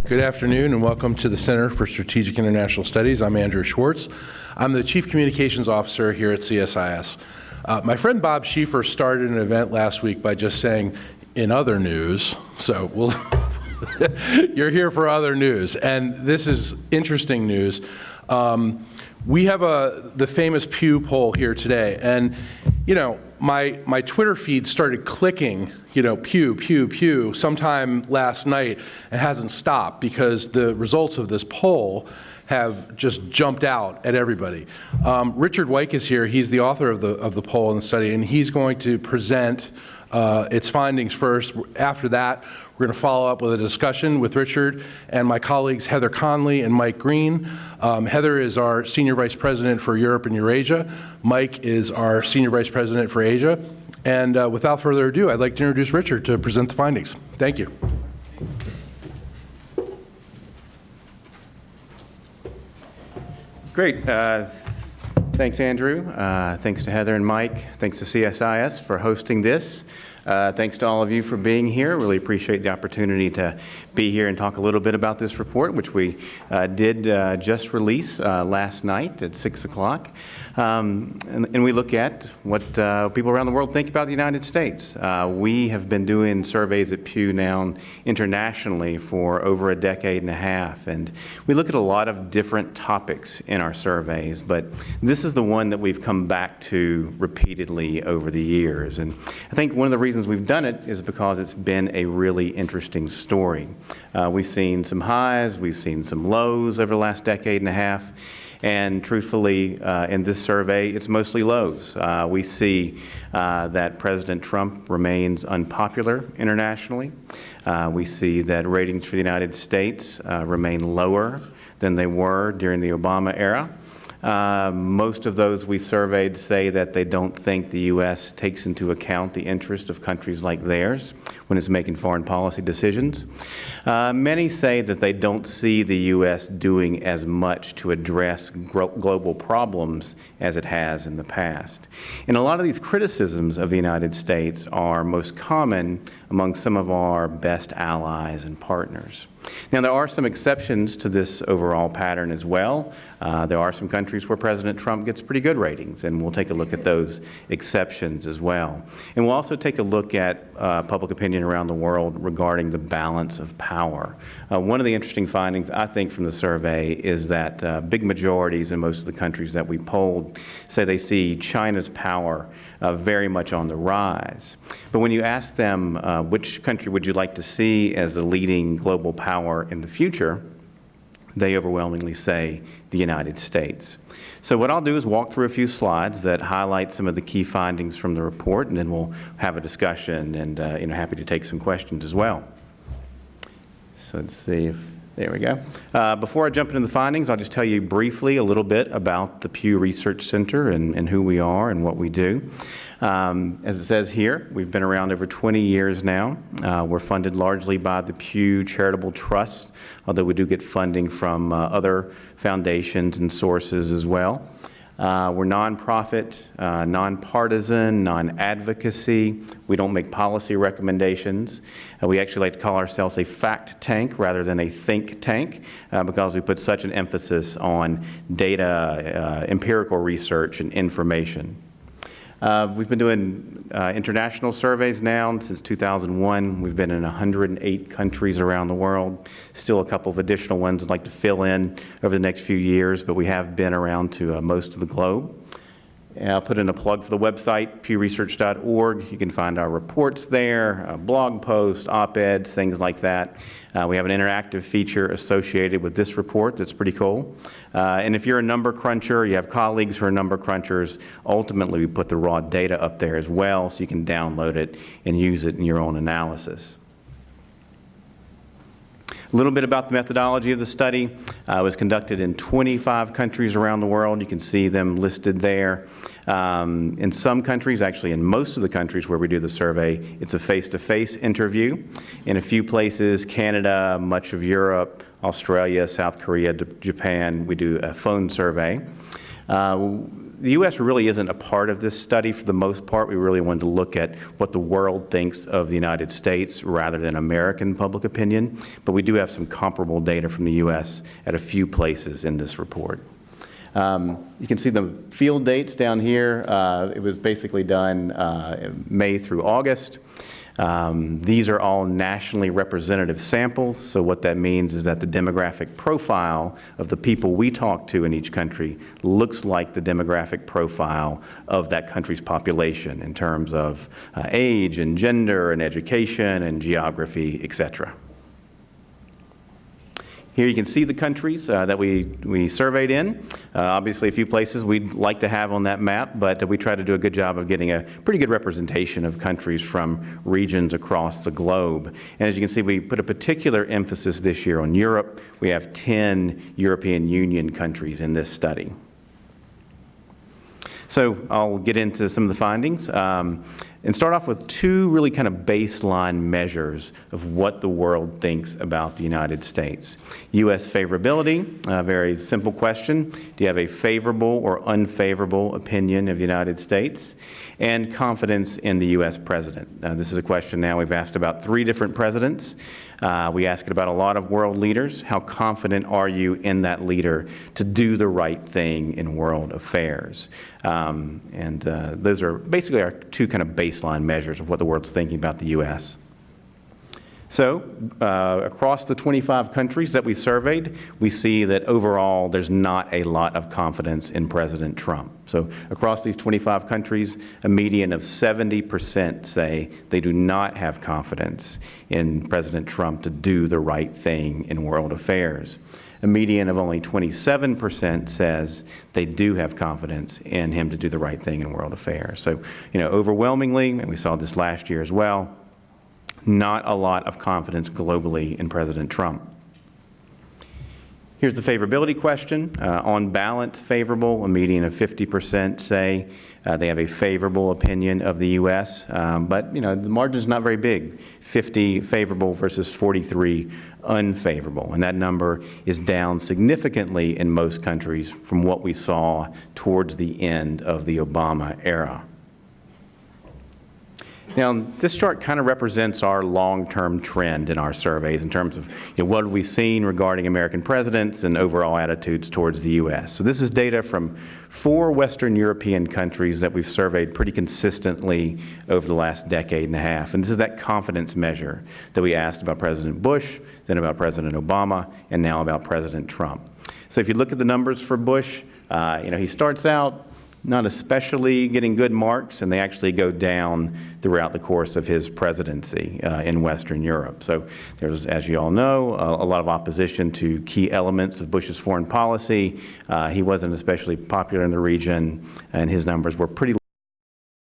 Good afternoon and welcome to the Center for Strategic International Studies. I'm Andrew Schwartz. I'm the Chief Communications Officer here at CSIS. My friend Bob Schieffer started an event last week by just saying, in other news, so you're here for other news, and this is interesting news. We have the famous Pew poll here today, and my Twitter feed started clicking, Pew, Pew, Pew, sometime last night, and hasn't stopped because the results of this poll have just jumped out at everybody. Richard Wyke is here. He's the author of the poll and the study, and he's going to present its findings first. After that, we're going to follow up with a discussion with Richard and my colleagues Heather Conley and Mike Green. Heather is our Senior Vice President for Europe and Eurasia. Mike is our Senior Vice President for Asia. And without further ado, I'd like to introduce Richard to present the findings. Thank you. Great. Thanks, Andrew. Thanks to Heather and Mike. Thanks to CSIS for hosting this. Thanks to all of you for being here. Really appreciate the opportunity to be here and talk a little bit about this report, which we did just release last night at 6 o'clock. And we look at what people around the world think about the United States. We have been doing surveys at Pew now internationally for over a decade and a half, and we look at a lot of different topics in our surveys, but this is the one that we've come back to repeatedly over the years. And I think one of the reasons we've done it is because it's been a really interesting story. We've seen some highs, we've seen some lows over the last decade and a half, and truthfully, in this survey, it's mostly lows. We see that President Trump remains unpopular internationally. We see that ratings for the United States remain lower than they were during the Obama era. Most of those we surveyed say that they don't think the U.S. takes into account the interest of countries like theirs when it's making foreign policy decisions. Many say that they don't see the U.S. doing as much to address global problems as it has in the past. And a lot of these criticisms of the United States are most common among some of our best allies and partners. Now, there are some exceptions to this overall pattern as well. There are some countries where President Trump gets pretty good ratings, and we'll take a look at those exceptions as well. And we'll also take a look at public opinion around the world regarding the balance of power. One of the interesting findings, I think, from the survey is that big majorities in most of the countries that we polled say they see China's power very much on the rise. But when you ask them which country would you like to see as the leading global power in the future, they overwhelmingly say the United States. So what I'll do is walk through a few slides that highlight some of the key findings from the report, and then we'll have a discussion and happy to take some questions as well. So let's see if, there we go. Before I jump into the findings, I'll just tell you briefly a little bit about the Pew Research Center and who we are and what we do. As it says here, we've been around over 20 years now. We're funded largely by the Pew Charitable Trust, although we do get funding from other foundations and sources as well. We're nonprofit, nonpartisan, non-advocacy. We don't make policy recommendations. We actually like to call ourselves a fact tank rather than a think tank because we put such an emphasis on data, empirical research, and information. We've been doing international surveys now since 2001. We've been in 108 countries around the world. Still a couple of additional ones I'd like to fill in over the next few years, but we have been around to most of the globe. And I'll put in a plug for the website, pewresearch.org. You can find our reports there, blog posts, op-eds, things like that. We have an interactive feature associated with this report that's pretty cool. And if you're a number cruncher, you have colleagues who are number crunchers, ultimately we put the raw data up there as well so you can download it and use it in your own analysis. A little bit about the methodology of the study. It was conducted in 25 countries around the world. You can see them listed there. In some countries, actually in most of the countries where we do the survey, it's a face-to-face interview. In a few places, Canada, much of Europe, Australia, South Korea, Japan, we do a phone survey. the U.S. really isn't a part of this study for the most part. We really wanted to look at what the world thinks of the United States rather than American public opinion, but we do have some comparable data from the U.S. at a few places in this report. You can see the field dates down here. It was basically done May through August. These are all nationally representative samples, so what that means is that the demographic profile of the people we talk to in each country looks like the demographic profile of that country's population in terms of age and gender and education and geography, etc. Here you can see the countries that we surveyed in. Obviously, a few places we'd like to have on that map, but we try to do a good job of getting a pretty good representation of countries from regions across the globe. And as you can see, we put a particular emphasis this year on Europe. We have 10 European Union countries in this study. So I'll get into some of the findings and start off with two really kind of baseline measures of what the world thinks about the United States. U.S. favorability, a very simple question. Do you have a favorable or unfavorable opinion of the United States? And confidence in the U.S. president. This is a question now we've asked about 3 different presidents. We ask it about a lot of world leaders. How confident are you in that leader to do the right thing in world affairs? Those are basically our 2 kind of baseline measures of what the world's thinking about the U.S. So, across the 25 countries that we surveyed, we see that overall there's not a lot of confidence in President Trump. So, across these 25 countries, a median of 70% say they do not have confidence in President Trump to do the right thing in world affairs. A median of only 27% says they do have confidence in him to do the right thing in world affairs. So, overwhelmingly, and we saw this last year as well, not a lot of confidence globally in President Trump. Here's the favorability question. On balance, favorable, a median of 50% say they have a favorable opinion of the U.S., but the margin's not very big, 50 favorable versus 43 unfavorable, and that number is down significantly in most countries from what we saw towards the end of the Obama era. Now, this chart kind of represents our long-term trend in our surveys in terms of what have we seen regarding American presidents and overall attitudes towards the U.S. So this is data from 4 Western European countries that we've surveyed pretty consistently over the last decade and a half. And this is that confidence measure that we asked about President Bush, then about President Obama, and now about President Trump. So if you look at the numbers for Bush, he starts out not especially getting good marks, and they actually go down throughout the course of his presidency in Western Europe. So there's, as you all know, a lot of opposition to key elements of Bush's foreign policy. He wasn't especially popular in the region, and his numbers were pretty low.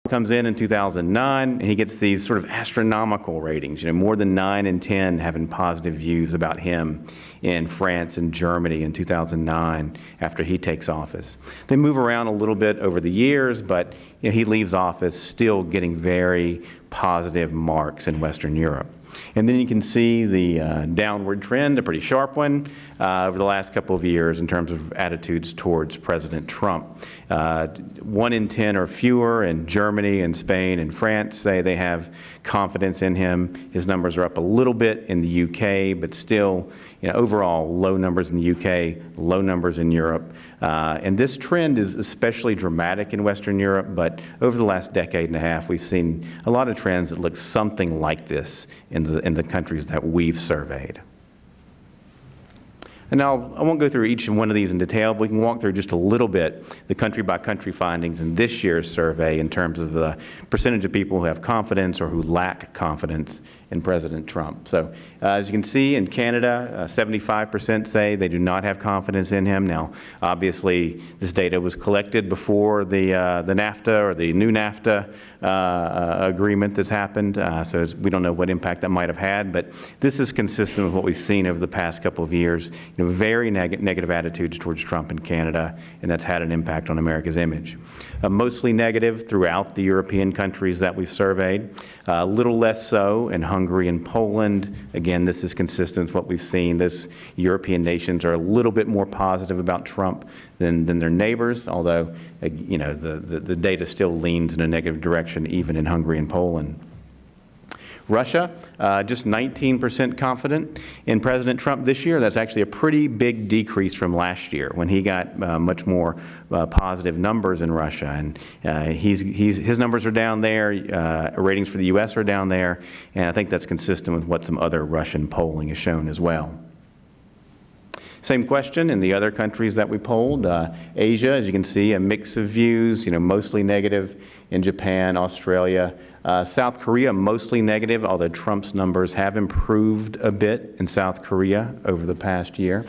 Comes in 2009, and he gets these sort of astronomical ratings, more than 9 in 10 having positive views about him in France and Germany in 2009 after he takes office. They move around a little bit over the years, but he leaves office still getting very positive marks in Western Europe. And then you can see the downward trend, a pretty sharp one, over the last couple of years in terms of attitudes towards President Trump. 1 in 10 or fewer in Germany and Spain and France say they have confidence in him. His numbers are up a little bit in the UK, but still, overall, low numbers in the UK, low numbers in Europe. And this trend is especially dramatic in Western Europe, but over the last decade and a half, we've seen a lot of trends that look something like this in the countries that we've surveyed. And now, I won't go through each one of these in detail, but we can walk through just a little bit the country-by-country findings in this year's survey in terms of the percentage of people who have confidence or who lack confidence in President Trump. So, as you can see, in Canada, 75% say they do not have confidence in him. Now, obviously, this data was collected before the NAFTA or the new NAFTA agreement that's happened, so we don't know what impact that might have had, but this is consistent with what we've seen over the past couple of years. very negative attitudes towards Trump in Canada, and that's had an impact on America's image. Mostly negative throughout the European countries that we've surveyed, a little less so in Hungary and Poland. Again, this is consistent with what we've seen. Those European nations are a little bit more positive about Trump than their neighbors, although the data still leans in a negative direction even in Hungary and Poland. Russia, just 19% confident in President Trump this year. That's actually a pretty big decrease from last year when he got much more positive numbers in Russia. And his numbers are down there, ratings for the U.S. are down there, and I think that's consistent with what some other Russian polling has shown as well. Same question in the other countries that we polled. Asia, as you can see, a mix of views, mostly negative in Japan, Australia. South Korea, mostly negative, although Trump's numbers have improved a bit in South Korea over the past year.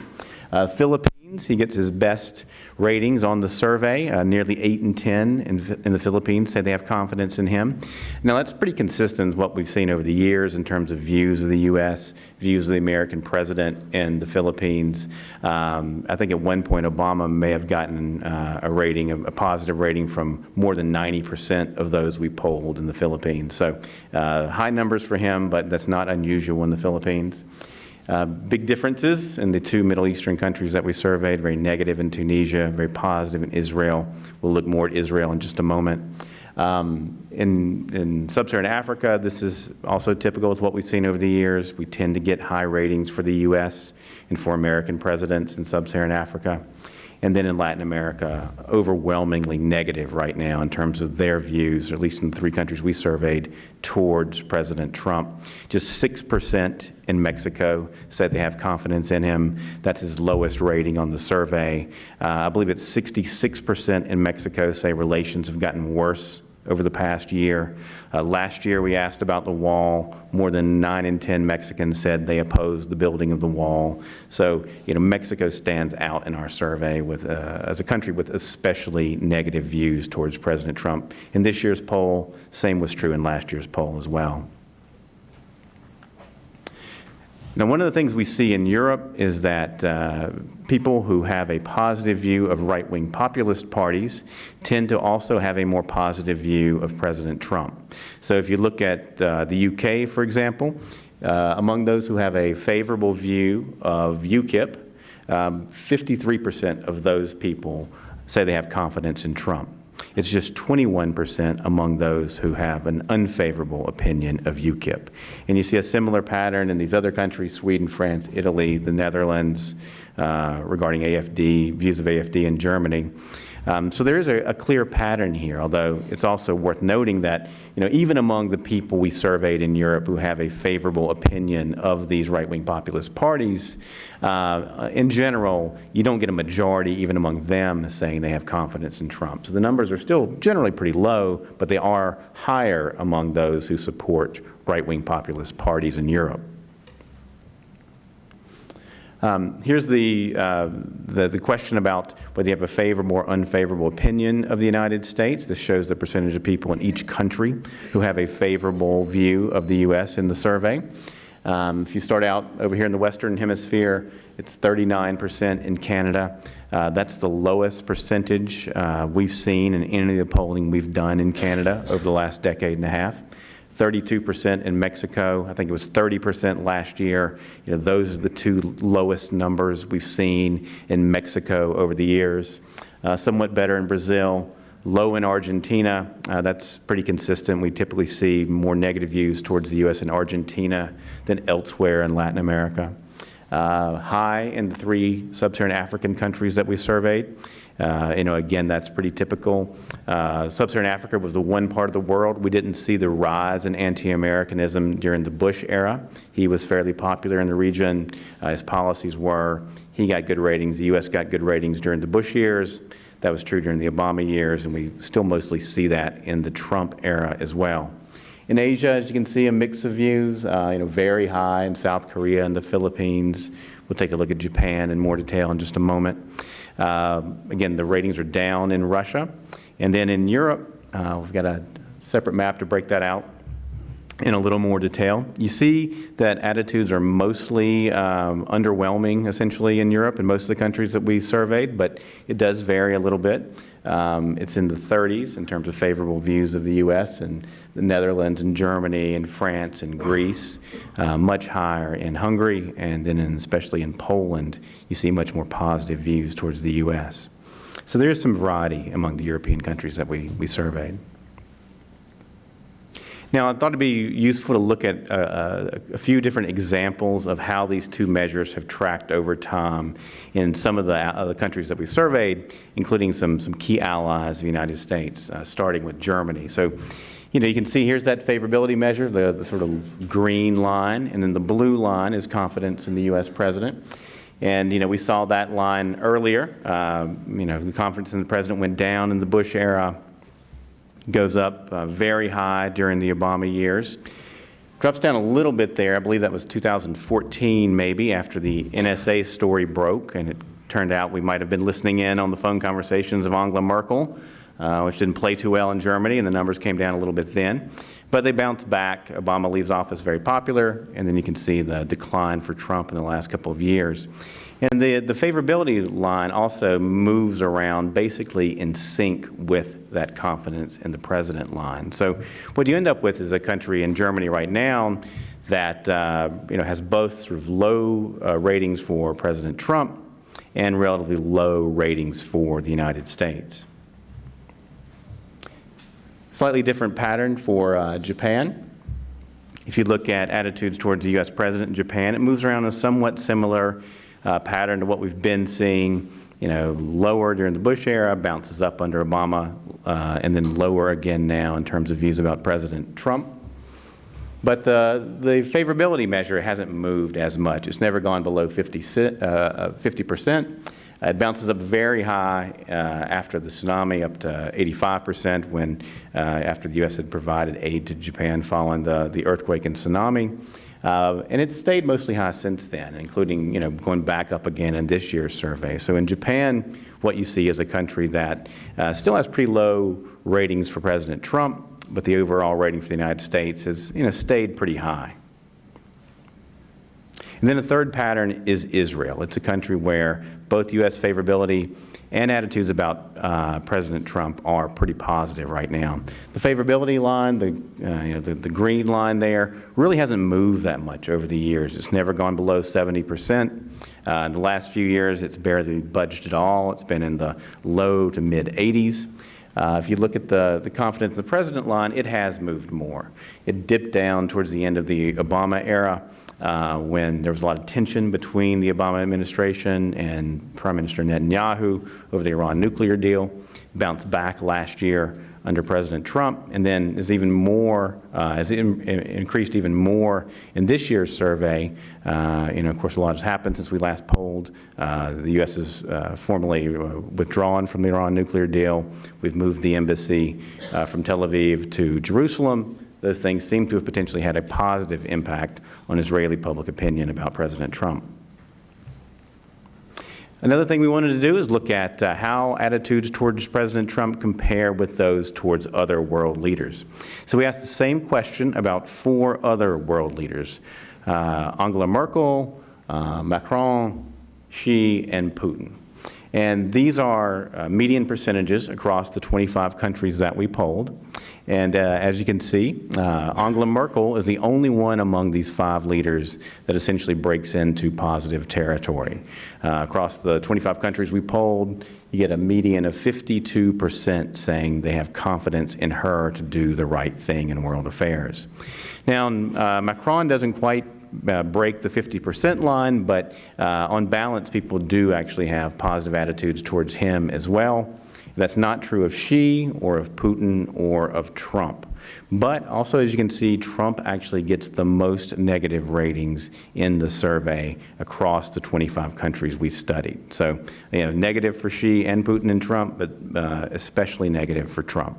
Philippines, he gets his best ratings on the survey. Nearly 8 in 10 in the Philippines say they have confidence in him. Now, that's pretty consistent with what we've seen over the years in terms of views of the U.S., views of the American president in the Philippines. I think at one point Obama may have gotten a positive rating from more than 90% of those we polled in the Philippines. So high numbers for him, but that's not unusual in the Philippines. Big differences in the two Middle Eastern countries that we surveyed, very negative in Tunisia, very positive in Israel. We'll look more at Israel in just a moment. In Sub-Saharan Africa, this is also typical with what we've seen over the years. We tend to get high ratings for the U.S. and for American presidents in Sub-Saharan Africa. And then in Latin America, overwhelmingly negative right now in terms of their views, or at least in the 3 countries we surveyed, towards President Trump. Just 6% in Mexico said they have confidence in him. That's his lowest rating on the survey. I believe it's 66% in Mexico say relations have gotten worse over the past year. Last year we asked about the wall. More than 9 in 10 Mexicans said they opposed the building of the wall. So, Mexico stands out in our survey as a country with especially negative views towards President Trump. In this year's poll, same was true in last year's poll as well. Now, one of the things we see in Europe is that people who have a positive view of right-wing populist parties tend to also have a more positive view of President Trump. So if you look at the UK, for example, among those who have a favorable view of UKIP, 53% of those people say they have confidence in Trump. It's just 21% among those who have an unfavorable opinion of UKIP. And you see a similar pattern in these other countries, Sweden, France, Italy, the Netherlands, regarding AFD, views of AFD in Germany. So there is a clear pattern here, although it's also worth noting that, even among the people we surveyed in Europe who have a favorable opinion of these right-wing populist parties, in general, you don't get a majority even among them saying they have confidence in Trump. So the numbers are still generally pretty low, but they are higher among those who support right-wing populist parties in Europe. Here's the question about whether you have a favorable or unfavorable opinion of the United States. This shows the percentage of people in each country who have a favorable view of the U.S. in the survey. If you start out over here in the Western Hemisphere, it's 39% in Canada. That's the lowest percentage we've seen in any of the polling we've done in Canada over the last decade and a half. 32% in Mexico. I think it was 30% last year. Those are the 2 lowest numbers we've seen in Mexico over the years. Somewhat better in Brazil. Low in Argentina. That's pretty consistent. We typically see more negative views towards the U.S. in Argentina than elsewhere in Latin America. High in the 3 sub-Saharan African countries that we surveyed. Again, that's pretty typical. Sub-Saharan Africa was the one part of the world we didn't see the rise in anti-Americanism during the Bush era. He was fairly popular in the region. His policies were. He got good ratings. The U.S. got good ratings during the Bush years. That was true during the Obama years, and we still mostly see that in the Trump era as well. In Asia, as you can see, a mix of views, very high in South Korea and the Philippines. We'll take a look at Japan in more detail in just a moment. Again, the ratings are down in Russia. And then in Europe, we've got a separate map to break that out. in a little more detail. You see that attitudes are mostly underwhelming, essentially, in Europe and most of the countries that we surveyed, but it does vary a little bit. It's in the 30s in terms of favorable views of the U.S. and the Netherlands and Germany and France and Greece, much higher in Hungary, and then especially in Poland, you see much more positive views towards the U.S. So there is some variety among the European countries that we surveyed. Now, I thought it'd be useful to look at a few different examples of how these two measures have tracked over time in some of the other countries that we surveyed, including some key allies of the United States, starting with Germany. So, you can see here's that favorability measure, the sort of green line, and then the blue line is confidence in the U.S. president. And, we saw that line earlier. The confidence in the president went down in the Bush era, goes up very high during the Obama years. Drops down a little bit there. I believe that was 2014 maybe, after the NSA story broke, and it turned out we might have been listening in on the phone conversations of Angela Merkel, which didn't play too well in Germany, and the numbers came down a little bit then. But they bounced back. Obama leaves office very popular, and then you can see the decline for Trump in the last couple of years. And the favorability line also moves around basically in sync with that confidence in the president line. So what you end up with is a country in Germany right now that has both sort of low ratings for President Trump and relatively low ratings for the United States. Slightly different pattern for Japan. If you look at attitudes towards the U.S. president in Japan, it moves around a somewhat similar pattern to what we've been seeing, lower during the Bush era, bounces up under Obama, and then lower again now in terms of views about President Trump. But the favorability measure hasn't moved as much. It's never gone below 50%. It bounces up very high after the tsunami, up to 85% when after the U.S. had provided aid to Japan following the earthquake and tsunami. And it's stayed mostly high since then, including going back up again in this year's survey. So in Japan, what you see is a country that still has pretty low ratings for President Trump, but the overall rating for the United States has stayed pretty high. And then the third pattern is Israel. It's a country where both U.S. favorability and attitudes about President Trump are pretty positive right now. The favorability line, the green line there, really hasn't moved that much over the years. It's never gone below 70%. In the last few years, it's barely budged at all. It's been in the low to mid-80s. If you look at the confidence in the president line, it has moved more. It dipped down towards the end of the Obama era, when there was a lot of tension between the Obama administration and Prime Minister Netanyahu over the Iran nuclear deal. Bounced back last year under President Trump, and then is even more, has increased even more in this year's survey. Of course, a lot has happened since we last polled. The U.S. is formally withdrawn from the Iran nuclear deal. We've moved the embassy from Tel Aviv to Jerusalem. Those things seem to have potentially had a positive impact on Israeli public opinion about President Trump. Another thing we wanted to do is look at how attitudes towards President Trump compare with those towards other world leaders. So we asked the same question about 4 other world leaders, Angela Merkel, Macron, Xi, and Putin. And these are median percentages across the 25 countries that we polled. And as you can see, Angela Merkel is the only one among these 5 leaders that essentially breaks into positive territory. Across the 25 countries we polled, you get a median of 52% saying they have confidence in her to do the right thing in world affairs. Now, Macron doesn't quite break the 50% line, but on balance, people do actually have positive attitudes towards him as well. That's not true of Xi or of Putin or of Trump. But also, as you can see, Trump actually gets the most negative ratings in the survey across the 25 countries we studied. So, negative for Xi and Putin and Trump, but especially negative for Trump.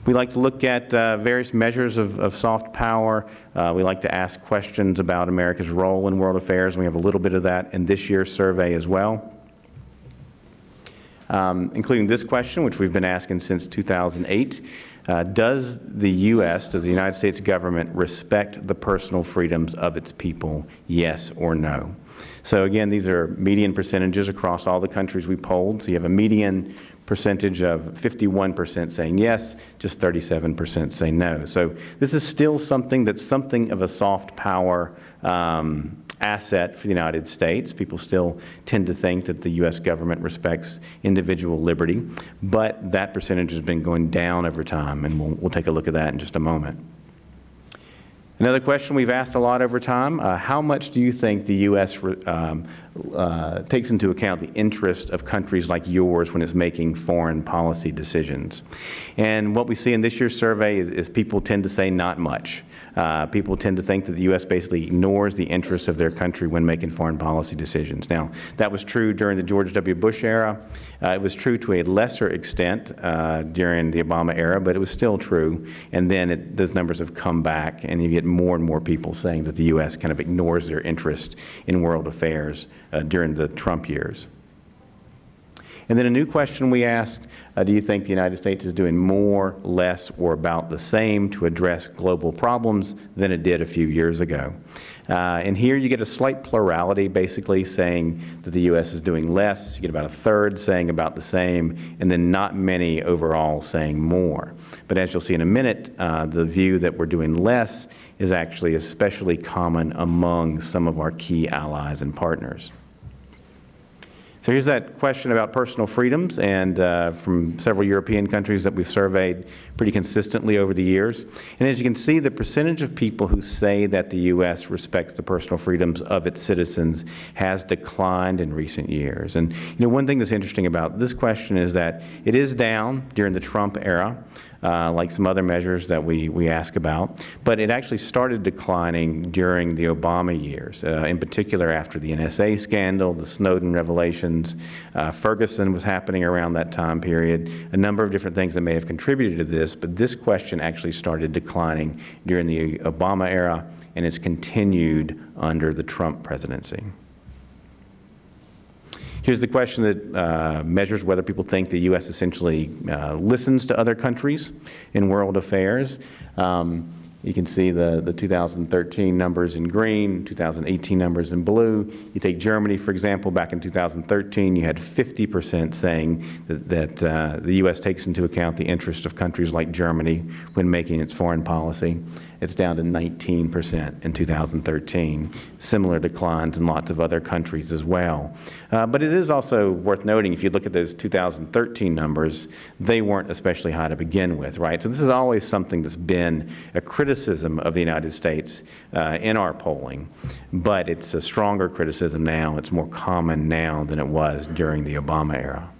We like to look at various measures of soft power. We like to ask questions about America's role in world affairs. We have a little bit of that in this year's survey as well. including this question, which we've been asking since 2008. Does the U.S., does the United States government respect the personal freedoms of its people, yes or no? So again, these are median percentages across all the countries we polled. So you have a median percentage of 51% saying yes, just 37% say no. So this is still something that's something of a soft power asset for the United States. People still tend to think that the U.S. government respects individual liberty, but that percentage has been going down over time, and we'll take a look at that in just a moment. Another question we've asked a lot over time, how much do you think the U.S. takes into account the interest of countries like yours when it's making foreign policy decisions? And what we see in this year's survey is people tend to say not much. People tend to think that the U.S. basically ignores the interests of their country when making foreign policy decisions. Now, that was true during the George W. Bush era. It was true to a lesser extent during the Obama era, but it was still true. And then those numbers have come back, and you get more and more people saying that the U.S. kind of ignores their interest in world affairs during the Trump years. And then a new question we asked, do you think the United States is doing more, less, or about the same to address global problems than it did a few years ago? And here you get a slight plurality, basically saying that the U.S. is doing less. You get about a third saying about the same, and then not many overall saying more. But as you'll see in a minute, the view that we're doing less is actually especially common among some of our key allies and partners. So here's that question about personal freedoms, and from several European countries that we've surveyed pretty consistently over the years. And as you can see, the percentage of people who say that the U.S. respects the personal freedoms of its citizens has declined in recent years. And one thing that's interesting about this question is that it is down during the Trump era, like some other measures that we ask about, but it actually started declining during the Obama years, in particular after the NSA scandal, the Snowden revelations. Ferguson was happening around that time period, a number of different things that may have contributed to this, but this question actually started declining during the Obama era, and it's continued under the Trump presidency. Here's the question that measures whether people think the U.S. essentially listens to other countries in world affairs. You can see the 2013 numbers in green, 2018 numbers in blue. You take Germany, for example, back in 2013, you had 50% saying that the U.S. takes into account the interest of countries like Germany when making its foreign policy. It's down to 19% in 2013. Similar declines in lots of other countries as well. But it is also worth noting, if you look at those 2013 numbers, they weren't especially high to begin with, right? So this is always something that's been a criticism of the United States in our polling. But it's a stronger criticism now. It's more common now than it was during the Obama era.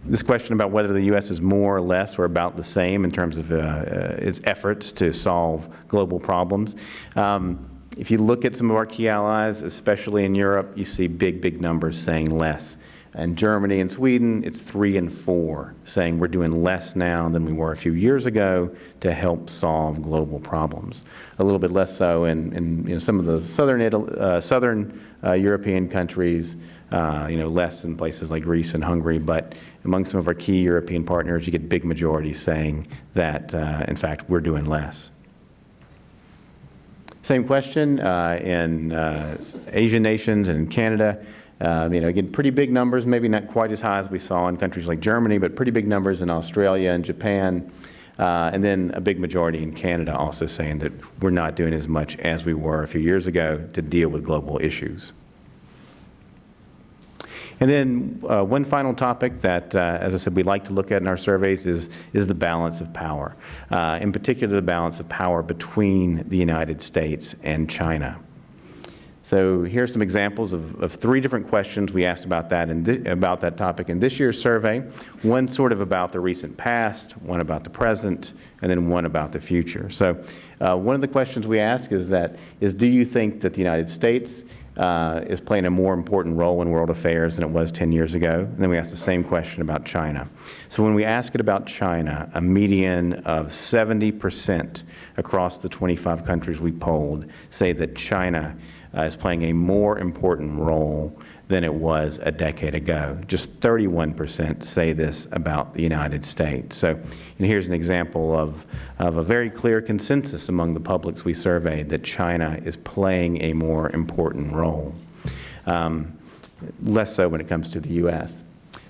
This question about whether the U.S. is more or less or about the same in terms of its efforts to solve global problems. If you look at some of our key allies, especially in Europe, you see big numbers saying less. In Germany and Sweden, it's 3 and 4, saying we're doing less now than we were a few years ago to help solve global problems. A little bit less so in some of the southern European countries, less in places like Greece and Hungary, but among some of our key European partners, you get big majorities saying that, in fact, we're doing less. Same question in Asian nations and in Canada. Again, pretty big numbers, maybe not quite as high as we saw in countries like Germany, but pretty big numbers in Australia and Japan. And then a big majority in Canada also saying that we're not doing as much as we were a few years ago to deal with global issues. And then one final topic that, as I said, we like to look at in our surveys is the balance of power, in particular the balance of power between the United States and China. So here are some examples of 3 different questions we asked about that about that topic in this year's survey. One sort of about the recent past, one about the present, and then one about the future. So one of the questions we ask is do you think that the United States is playing a more important role in world affairs than it was 10 years ago? And then we ask the same question about China. So when we ask it about China, a median of 70% across the 25 countries we polled say that China is playing a more important role than it was a decade ago. Just 31% say this about the United States. So, and here's an example of a very clear consensus among the publics we surveyed that China is playing a more important role. Less so when it comes to the U.S.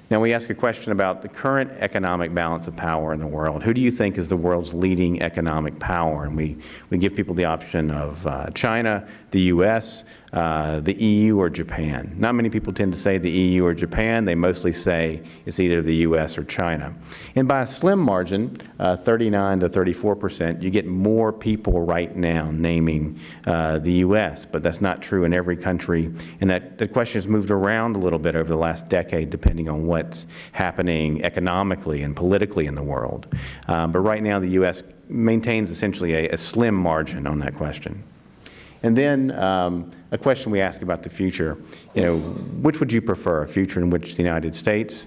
Now we ask a question about the current economic balance of power in the world. Who do you think is the world's leading economic power? And we give people the option of China, the U.S., the EU, or Japan. Not many people tend to say the EU or Japan. They mostly say it's either the U.S. or China. And by a slim margin, 39 to 34%, you get more people right now naming the U.S., but that's not true in every country. And that question has moved around a little bit over the last decade, depending on what's happening economically and politically in the world. But right now, the U.S. maintains essentially a slim margin on that question. And then a question we ask about the future, which would you prefer, a future in which the United States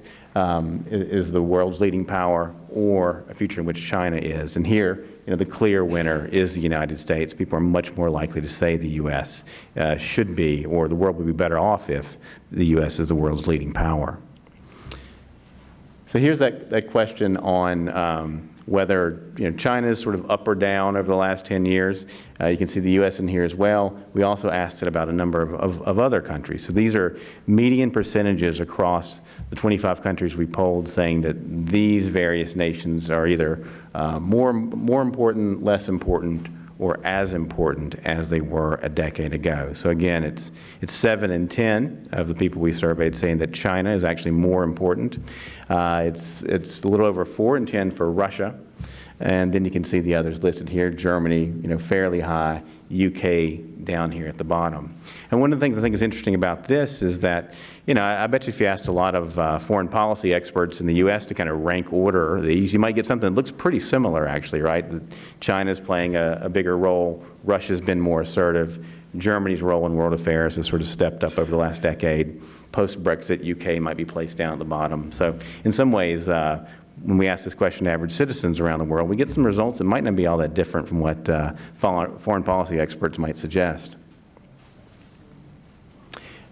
is the world's leading power, or a future in which China is? And here, the clear winner is the United States. People are much more likely to say the U.S. Should be, or the world would be better off if the U.S. is the world's leading power. So here's that question on whether China is sort of up or down over the last 10 years. You can see the U.S. in here as well. We also asked it about a number of other countries. So these are median percentages across the 25 countries we polled, saying that these various nations are either more important, less important, or as important as they were a decade ago. So again, it's 7 in 10 of the people we surveyed saying that China is actually more important. It's a little over 4 in 10 for Russia. And then you can see the others listed here. Germany, fairly high. UK down here at the bottom. And one of the things I think is interesting about this is that, I bet you if you asked a lot of foreign policy experts in the U.S. to kind of rank order these, you might get something that looks pretty similar, actually, right? China's playing a bigger role. Russia's been more assertive. Germany's role in world affairs has sort of stepped up over the last decade. Post-Brexit, UK might be placed down at the bottom. So in some ways, when we ask this question to average citizens around the world, we get some results that might not be all that different from what foreign policy experts might suggest.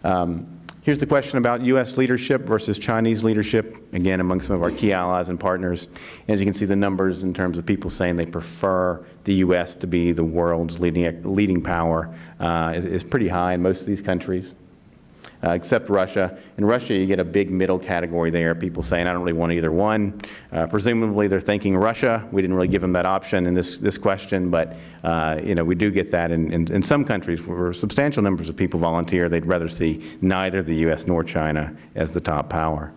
Here's the question about U.S. leadership versus Chinese leadership, again, among some of our key allies and partners. As you can see, the numbers in terms of people saying they prefer the U.S. to be the world's leading power is pretty high in most of these countries. Except Russia. In Russia, you get a big middle category there, people saying, I don't really want either one. Presumably, they're thinking Russia. We didn't really give them that option in this question, but we do get that in some countries where substantial numbers of people volunteer. They'd rather see neither the U.S. nor China as the top power.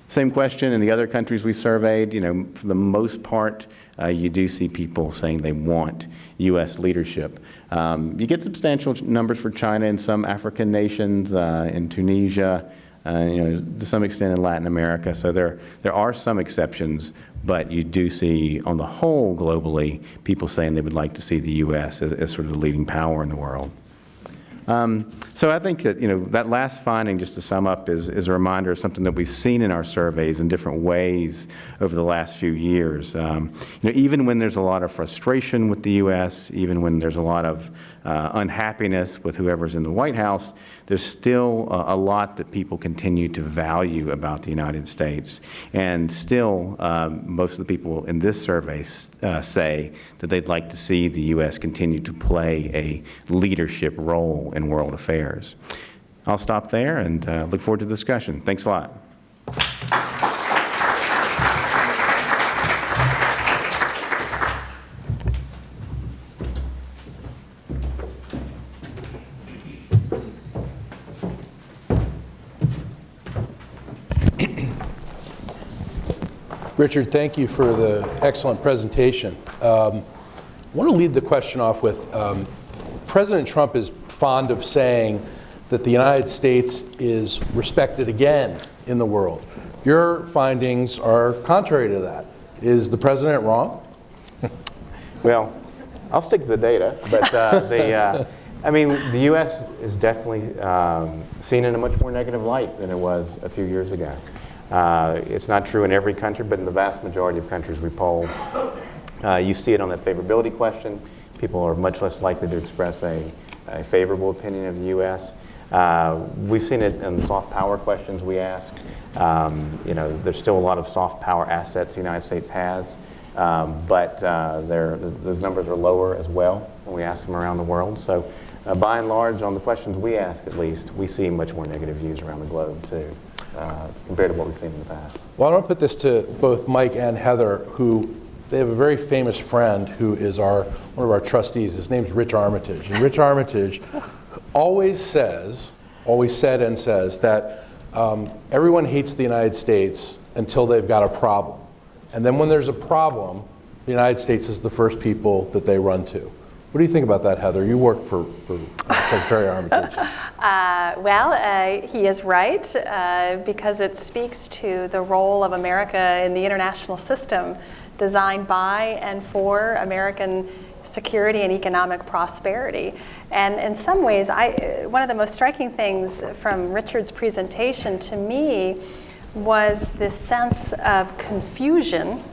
Same question in the other countries we surveyed. For the most part, you do see people saying they want U.S. leadership. You get substantial numbers for China in some African nations, in Tunisia, to some extent in Latin America. So there are some exceptions, but you do see, on the whole, globally, people saying they would like to see the U.S. as sort of the leading power in the world. So I think that, that last finding, just to sum up, is a reminder of something that we've seen in our surveys in different ways over the last few years. Even when there's a lot of frustration with the U.S., even when there's a lot of unhappiness with whoever's in the White House, there's still a lot that people continue to value about the United States. And still, most of the people in this survey say that they'd like to see the U.S. continue to play a leadership role in world affairs. I'll stop there and look forward to the discussion. Thanks a lot. Richard, thank you for the excellent presentation. I want to lead the question off with, President Trump is fond of saying that the United States is respected again in the world. Your findings are contrary to that. Is the president wrong? Well, I'll stick to the data, but the U.S. is definitely seen in a much more negative light than it was a few years ago. It's not true in every country, but in the vast majority of countries we polled, you see it on that favorability question. People are much less likely to express a favorable opinion of the U.S. We've seen it in the soft power questions we ask. There's still a lot of soft power assets the United States has, but those numbers are lower as well when we ask them around the world. So by and large, on the questions we ask at least, we see much more negative views around the globe too, compared to what we've seen in the past. Well, I want to put this to both Mike and Heather, who they have a very famous friend who is one of our trustees. His name's Rich Armitage. And Rich Armitage always said and says that everyone hates the United States until they've got a problem. And then when there's a problem, the United States is the first people that they run to. What do you think about that, Heather? You work for Secretary Armitage. He is right because it speaks to the role of America in the international system designed by and for American security and economic prosperity. And in some ways, one of the most striking things from Richard's presentation to me was this sense of confusion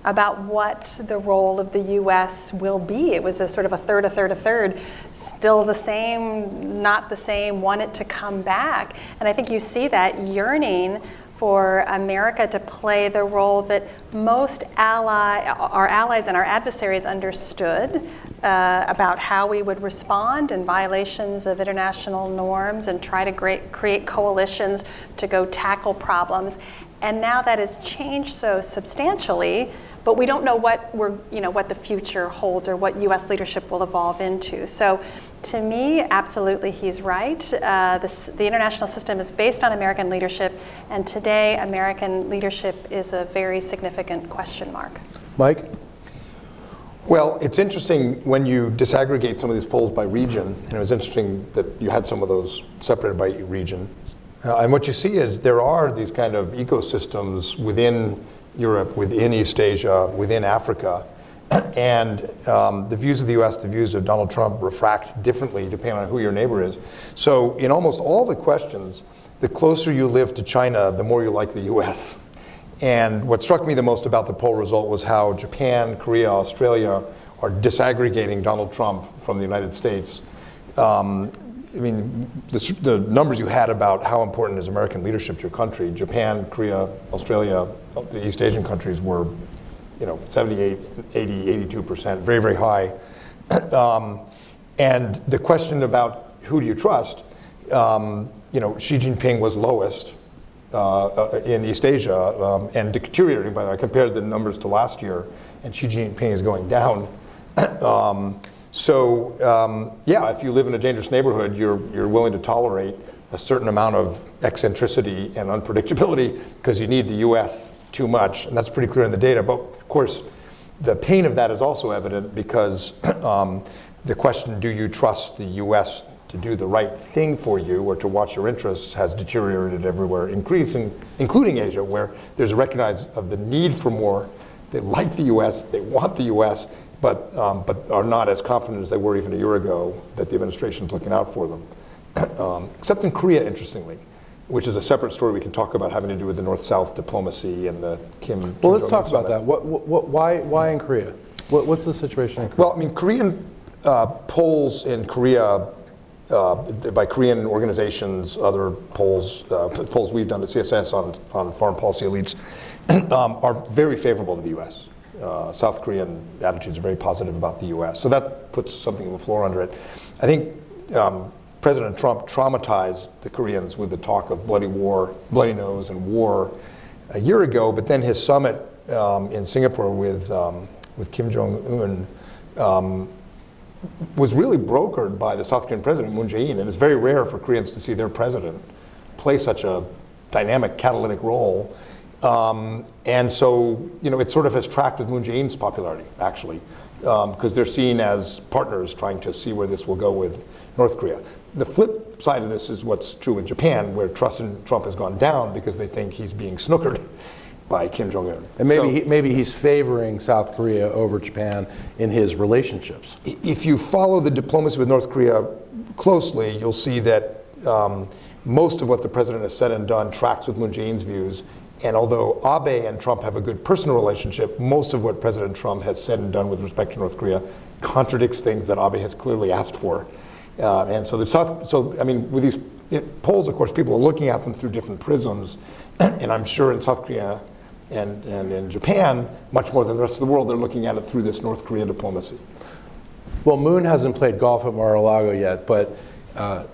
about what the role of the U.S. will be. It was a sort of a third, still the same, not the same, want it to come back. And I think you see that yearning for America to play the role that most our allies and our adversaries understood about how we would respond in violations of international norms and try to create coalitions to go tackle problems. And now that has changed so substantially, but we don't know what the future holds or what U.S. leadership will evolve into. So, to me, absolutely, he's right. The international system is based on American leadership, and today, American leadership is a very significant question mark. Mike? Well, it's interesting when you disaggregate some of these polls by region, and it was interesting that you had some of those separated by region. And what you see is there are these kind of ecosystems within Europe, within East Asia, within Africa, and the views of the U.S., the views of Donald Trump refract differently depending on who your neighbor is. So in almost all the questions, the closer you live to China, the more you like the U.S. And what struck me the most about the poll result was how Japan, Korea, Australia are disaggregating Donald Trump from the United States. The numbers you had about how important is American leadership to your country, Japan, Korea, Australia, the East Asian countries were, 78, 80, 82%, very, very high. And the question about who do you trust, Xi Jinping was lowest in East Asia and deteriorating, by the way. I compared the numbers to last year, and Xi Jinping is going down. If you live in a dangerous neighborhood, you're willing to tolerate a certain amount of eccentricity and unpredictability because you need the U.S. too much, and that's pretty clear in the data. But of course, the pain of that is also evident because the question, do you trust the U.S. to do the right thing for you or to watch your interests, has deteriorated everywhere, including Asia, where there's a recognize of the need for more. They like the U.S., they want the U.S., but are not as confident as they were even a year ago that the administration's looking out for them. Except in Korea, interestingly, which is a separate story we can talk about, having to do with the North-South diplomacy and the Kim. Well, let's talk about that. Why in Korea? What's the situation in Korea? Well, Korean polls in Korea by Korean organizations, other polls we've done at CSIS on foreign policy elites are very favorable to the U.S. South Korean attitudes are very positive about the U.S. So that puts something of a floor under it. I think President Trump traumatized the Koreans with the talk of bloody nose and war a year ago, but then his summit in Singapore with Kim Jong-un was really brokered by the South Korean president, Moon Jae-in, and it's very rare for Koreans to see their president play such a dynamic catalytic role. And so, it sort of has tracked with Moon Jae-in's popularity, actually, because they're seen as partners trying to see where this will go with North Korea. The flip side of this is what's true in Japan, where trust in Trump has gone down because they think he's being snookered by Kim Jong-un. And maybe he's favoring South Korea over Japan in his relationships. If you follow the diplomacy with North Korea closely, you'll see that most of what the president has said and done tracks with Moon Jae-in's views. And although Abe and Trump have a good personal relationship, most of what President Trump has said and done with respect to North Korea contradicts things that Abe has clearly asked for. And so with these, polls, of course, people are looking at them through different prisms, and I'm sure in South Korea and in Japan, much more than the rest of the world, they're looking at it through this North Korea diplomacy. Well, Moon hasn't played golf at Mar-a-Lago yet, but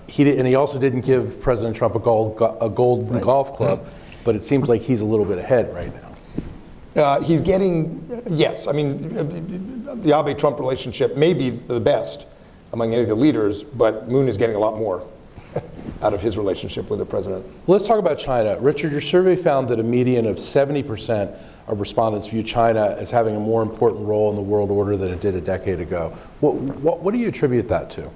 he also didn't give President Trump a golden golf club, but it seems like he's a little bit ahead right now. He's getting, yes, I mean, the Abe-Trump relationship may be the best among any of the leaders, but Moon is getting a lot more out of his relationship with the president. Let's talk about China. Richard, your survey found that a median of 70% of respondents view China as having a more important role in the world order than it did a decade ago. What do you attribute that to?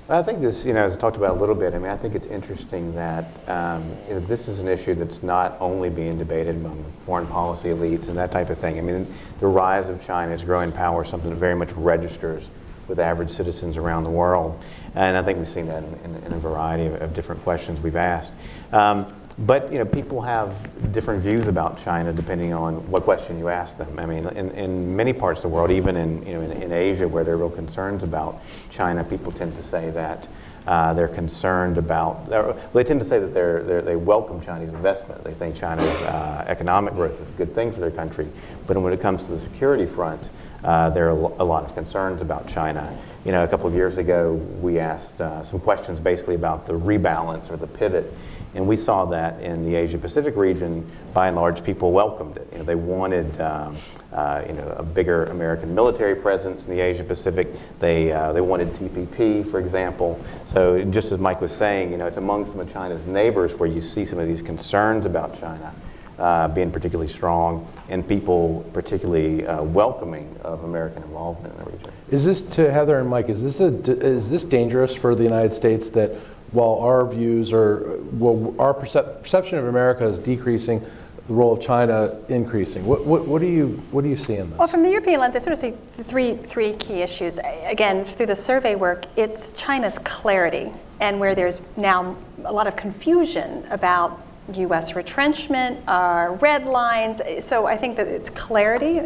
I think this, as I talked about a little bit, I think it's interesting that this is an issue that's not only being debated among foreign policy elites and that type of thing. I mean, the rise of China's growing power is something that very much registers with average citizens around the world. And I think we've seen that in a variety of different questions we've asked. But people have different views about China depending on what question you ask them. I mean, in many parts of the world, even in Asia, where there are real concerns about China, people tend to say that they're concerned about. They tend to say that they welcome Chinese investment. They think China's economic growth is a good thing for their country. But when it comes to the security front, there are a lot of concerns about China. A couple of years ago, we asked some questions basically about the rebalance or the pivot. And we saw that in the Asia-Pacific region, by and large, people welcomed it. They wanted, a bigger American military presence in the Asia-Pacific. They wanted TPP, for example. So just as Mike was saying, it's among some of China's neighbors where you see some of these concerns about China being particularly strong, and people particularly welcoming of American involvement in the region. Is this, to Heather and Mike, is this dangerous for the United States that while our views our perception of America is decreasing, the role of China increasing? What do you see in this? Well, from the European lens, I sort of see three key issues. Again, through the survey work, it's China's clarity, and where there's now a lot of confusion about U.S. retrenchment, red lines. So I think that it's clarity,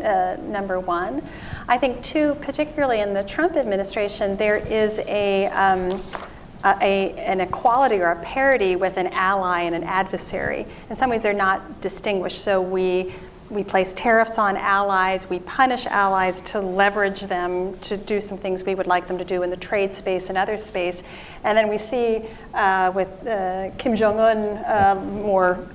number one. I think two, particularly in the Trump administration, there is an equality or a parity with an ally and an adversary. In some ways, they're not distinguished. So we place tariffs on allies, we punish allies to leverage them to do some things we would like them to do in the trade space and other space. And then we see with Kim Jong-un more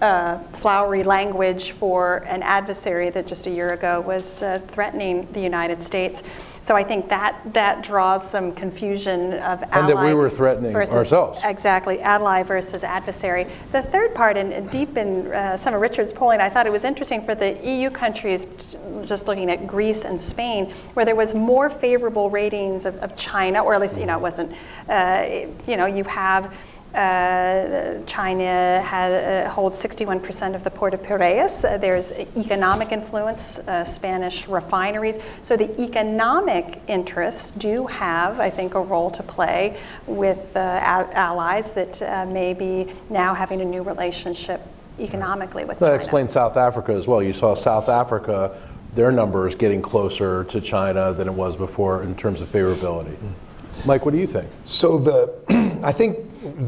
flowery language for an adversary that just a year ago was threatening the United States. So I think that draws some confusion of ally and that we were threatening ourselves. Exactly, ally versus adversary. The third part, and deep in some of Richard's polling, I thought it was interesting for the EU countries, just looking at Greece and Spain, where there was more favorable ratings of China, or at least, it wasn't, you have China holds 61% of the port of Piraeus. There's economic influence, Spanish refineries. So the economic interests do have, I think, a role to play with allies that may be now having a new relationship economically with China. That explains South Africa as well. You saw South Africa, their numbers getting closer to China than it was before in terms of favorability. Mike, what do you think? So I think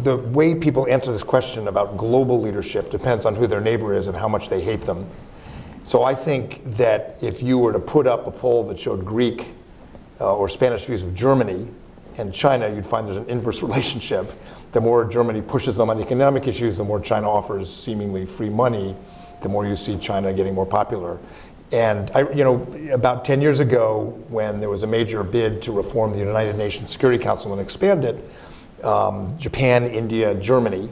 the way people answer this question about global leadership depends on who their neighbor is and how much they hate them. So I think that if you were to put up a poll that showed Greek or Spanish views of Germany and China, you'd find there's an inverse relationship. The more Germany pushes them on economic issues, the more China offers seemingly free money, the more you see China getting more popular. And about 10 years ago, when there was a major bid to reform the United Nations Security Council and expand it, Japan, India, Germany,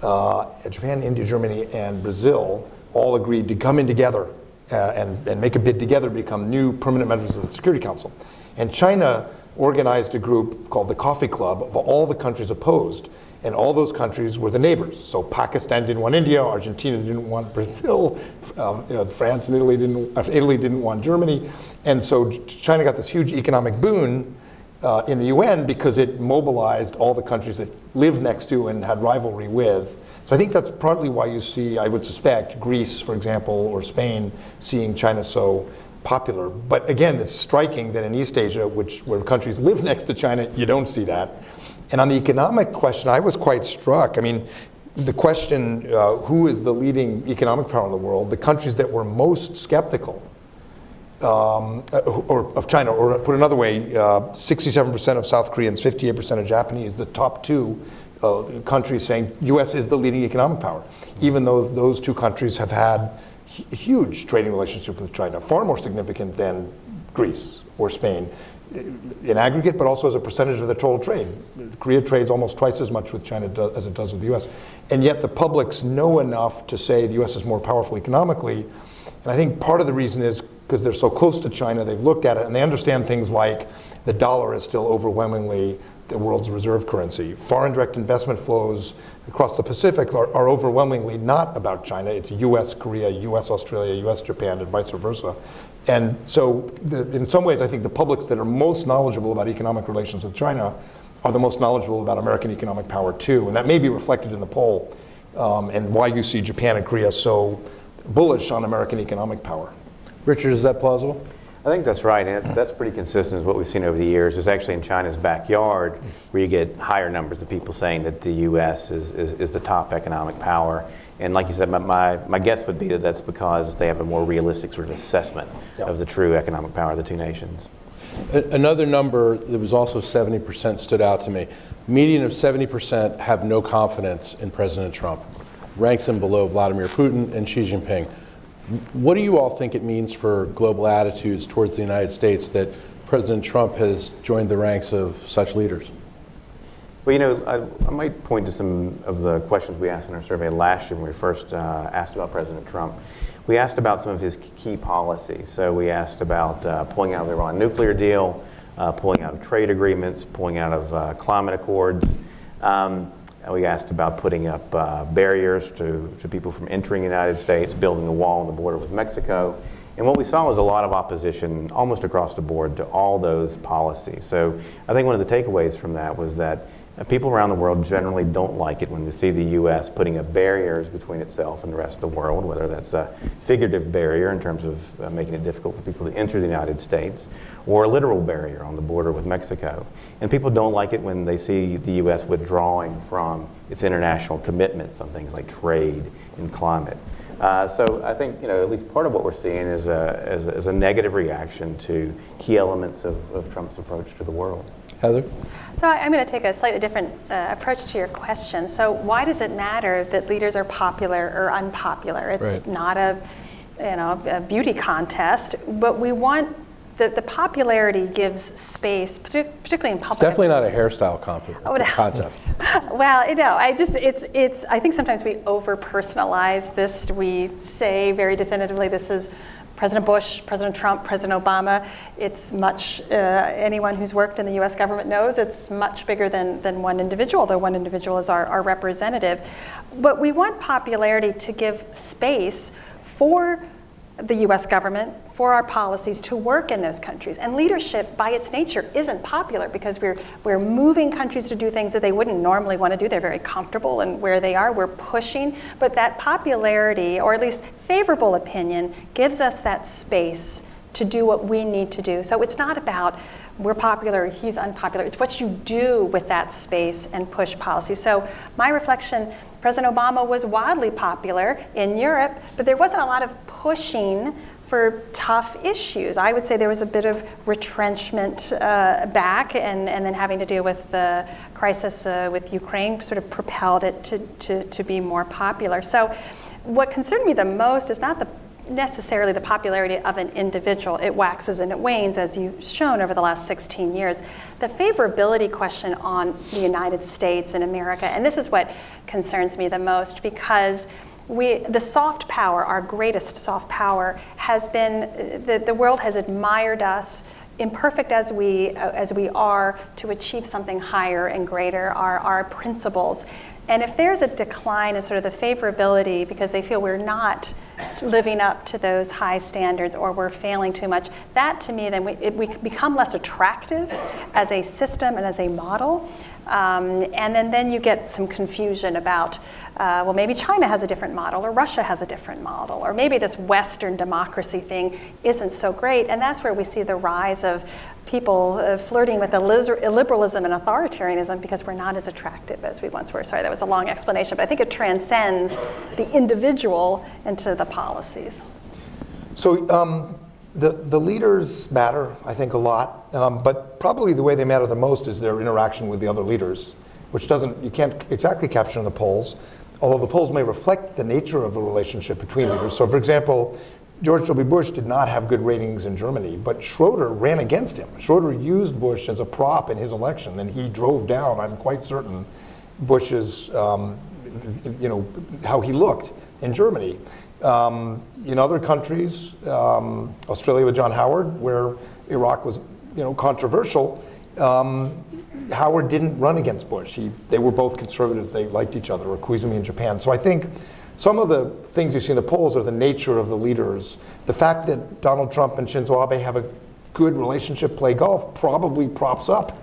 and Brazil all agreed to come in together and make a bid together to become new permanent members of the Security Council. And China organized a group called the Coffee Club of all the countries opposed. And all those countries were the neighbors. So Pakistan didn't want India, Argentina didn't want Brazil, France and Italy didn't want Germany. And so China got this huge economic boon in the UN because it mobilized all the countries that lived next to and had rivalry with. So I think that's partly why you see, I would suspect, Greece, for example, or Spain seeing China so popular. But again, it's striking that in East Asia, where countries live next to China, you don't see that. And on the economic question, I was quite struck. I mean, the question, who is the leading economic power in the world, the countries that were most skeptical of China, or put another way, 67% of South Koreans, 58% of Japanese, the top two countries saying U.S. is the leading economic power, even though those two countries have had huge trading relationship with China, far more significant than Greece or Spain in aggregate, but also as a percentage of the total trade. Korea trades almost twice as much with China as it does with the U.S. And yet the publics know enough to say the U.S. is more powerful economically. And I think part of the reason is because they're so close to China, they've looked at it, and they understand things like the dollar is still overwhelmingly the world's reserve currency. Foreign direct investment flows across the Pacific are overwhelmingly not about China. It's U.S. Korea, U.S. Australia, U.S. Japan, and vice versa. And so in some ways, I think the publics that are most knowledgeable about economic relations with China are the most knowledgeable about American economic power too. And that may be reflected in the poll and why you see Japan and Korea so bullish on American economic power. Richard, is that plausible? I think that's right, and that's pretty consistent with what we've seen over the years. It's actually in China's backyard where you get higher numbers of people saying that the U.S. is the top economic power. And like you said, my guess would be that that's because they have a more realistic sort of assessment of the true economic power of the two nations. Another number that was also 70% stood out to me. Median of 70% have no confidence in President Trump. Ranks him below Vladimir Putin and Xi Jinping. What do you all think it means for global attitudes towards the United States that President Trump has joined the ranks of such leaders? Well, you know, I might point to some of the questions we asked in our survey last year when we first asked about President Trump. We asked about some of his key policies. So we asked about pulling out of the Iran nuclear deal, pulling out of trade agreements, pulling out of climate accords. We asked about putting up barriers to people from entering the United States, building a wall on the border with Mexico. And what we saw was a lot of opposition almost across the board to all those policies. So I think one of the takeaways from that was that people around the world generally don't like it when they see the U.S. putting up barriers between itself and the rest of the world, whether that's a figurative barrier in terms of making it difficult for people to enter the United States, or a literal barrier on the border with Mexico. And people don't like it when they see the U.S. withdrawing from its international commitments on things like trade and climate. So I think, you know, at least part of what we're seeing is a negative reaction to key elements of Trump's approach to the world. Heather? So I'm going to take a slightly different approach to your question. So why does it matter that leaders are popular or unpopular? It's not a beauty contest, but we want the popularity gives space, particularly in public. It's definitely not a hairstyle contest. Well, you know, I think sometimes we over-personalize this. We say very definitively this is President Bush, President Trump, President Obama. It's much, anyone who's worked in the US government knows it's much bigger than one individual, though one individual is our representative. But we want popularity to give space for the US government, for our policies to work in those countries. And leadership by its nature isn't popular because we're moving countries to do things that they wouldn't normally want to do. They're very comfortable in where they are. We're pushing, but that popularity, or at least favorable opinion, gives us that space to do what we need to do. So it's not about we're popular, he's unpopular. It's what you do with that space and push policy. So my reflection, President Obama was wildly popular in Europe, but there wasn't a lot of pushing for tough issues. I would say there was a bit of retrenchment back, and then having to deal with the crisis with Ukraine sort of propelled it to be more popular. So what concerned me the most is not necessarily the popularity of an individual. It waxes and it wanes, as you've shown over the last 16 years. The favorability question on the United States and America, and this is what concerns me the most, because the soft power, our greatest soft power, has been, the world has admired us, imperfect as we are, to achieve something higher and greater, our principles. And if there's a decline in sort of the favorability because they feel we're not living up to those high standards or we're failing too much, that to me, then we become less attractive as a system and as a model. And then you get some confusion about, well, maybe China has a different model, or Russia has a different model, or maybe this Western democracy thing isn't so great. And that's where we see the rise of people flirting with illiberalism and authoritarianism because we're not as attractive as we once were. Sorry, that was a long explanation, but I think it transcends the individual into the policies. So the leaders matter, I think, a lot, but probably the way they matter the most is their interaction with the other leaders, which you can't exactly capture in the polls, although the polls may reflect the nature of the relationship between leaders. So for example, George W. Bush did not have good ratings in Germany, but Schroeder ran against him. Schroeder used Bush as a prop in his election, and he drove down, I'm quite certain, Bush's, how he looked in Germany. In other countries, Australia with John Howard, where Iraq was, controversial, Howard didn't run against Bush. They were both conservatives. They liked each other, or Koizumi in Japan. So I think some of the things you see in the polls are the nature of the leaders. The fact that Donald Trump and Shinzo Abe have a good relationship, play golf, probably props up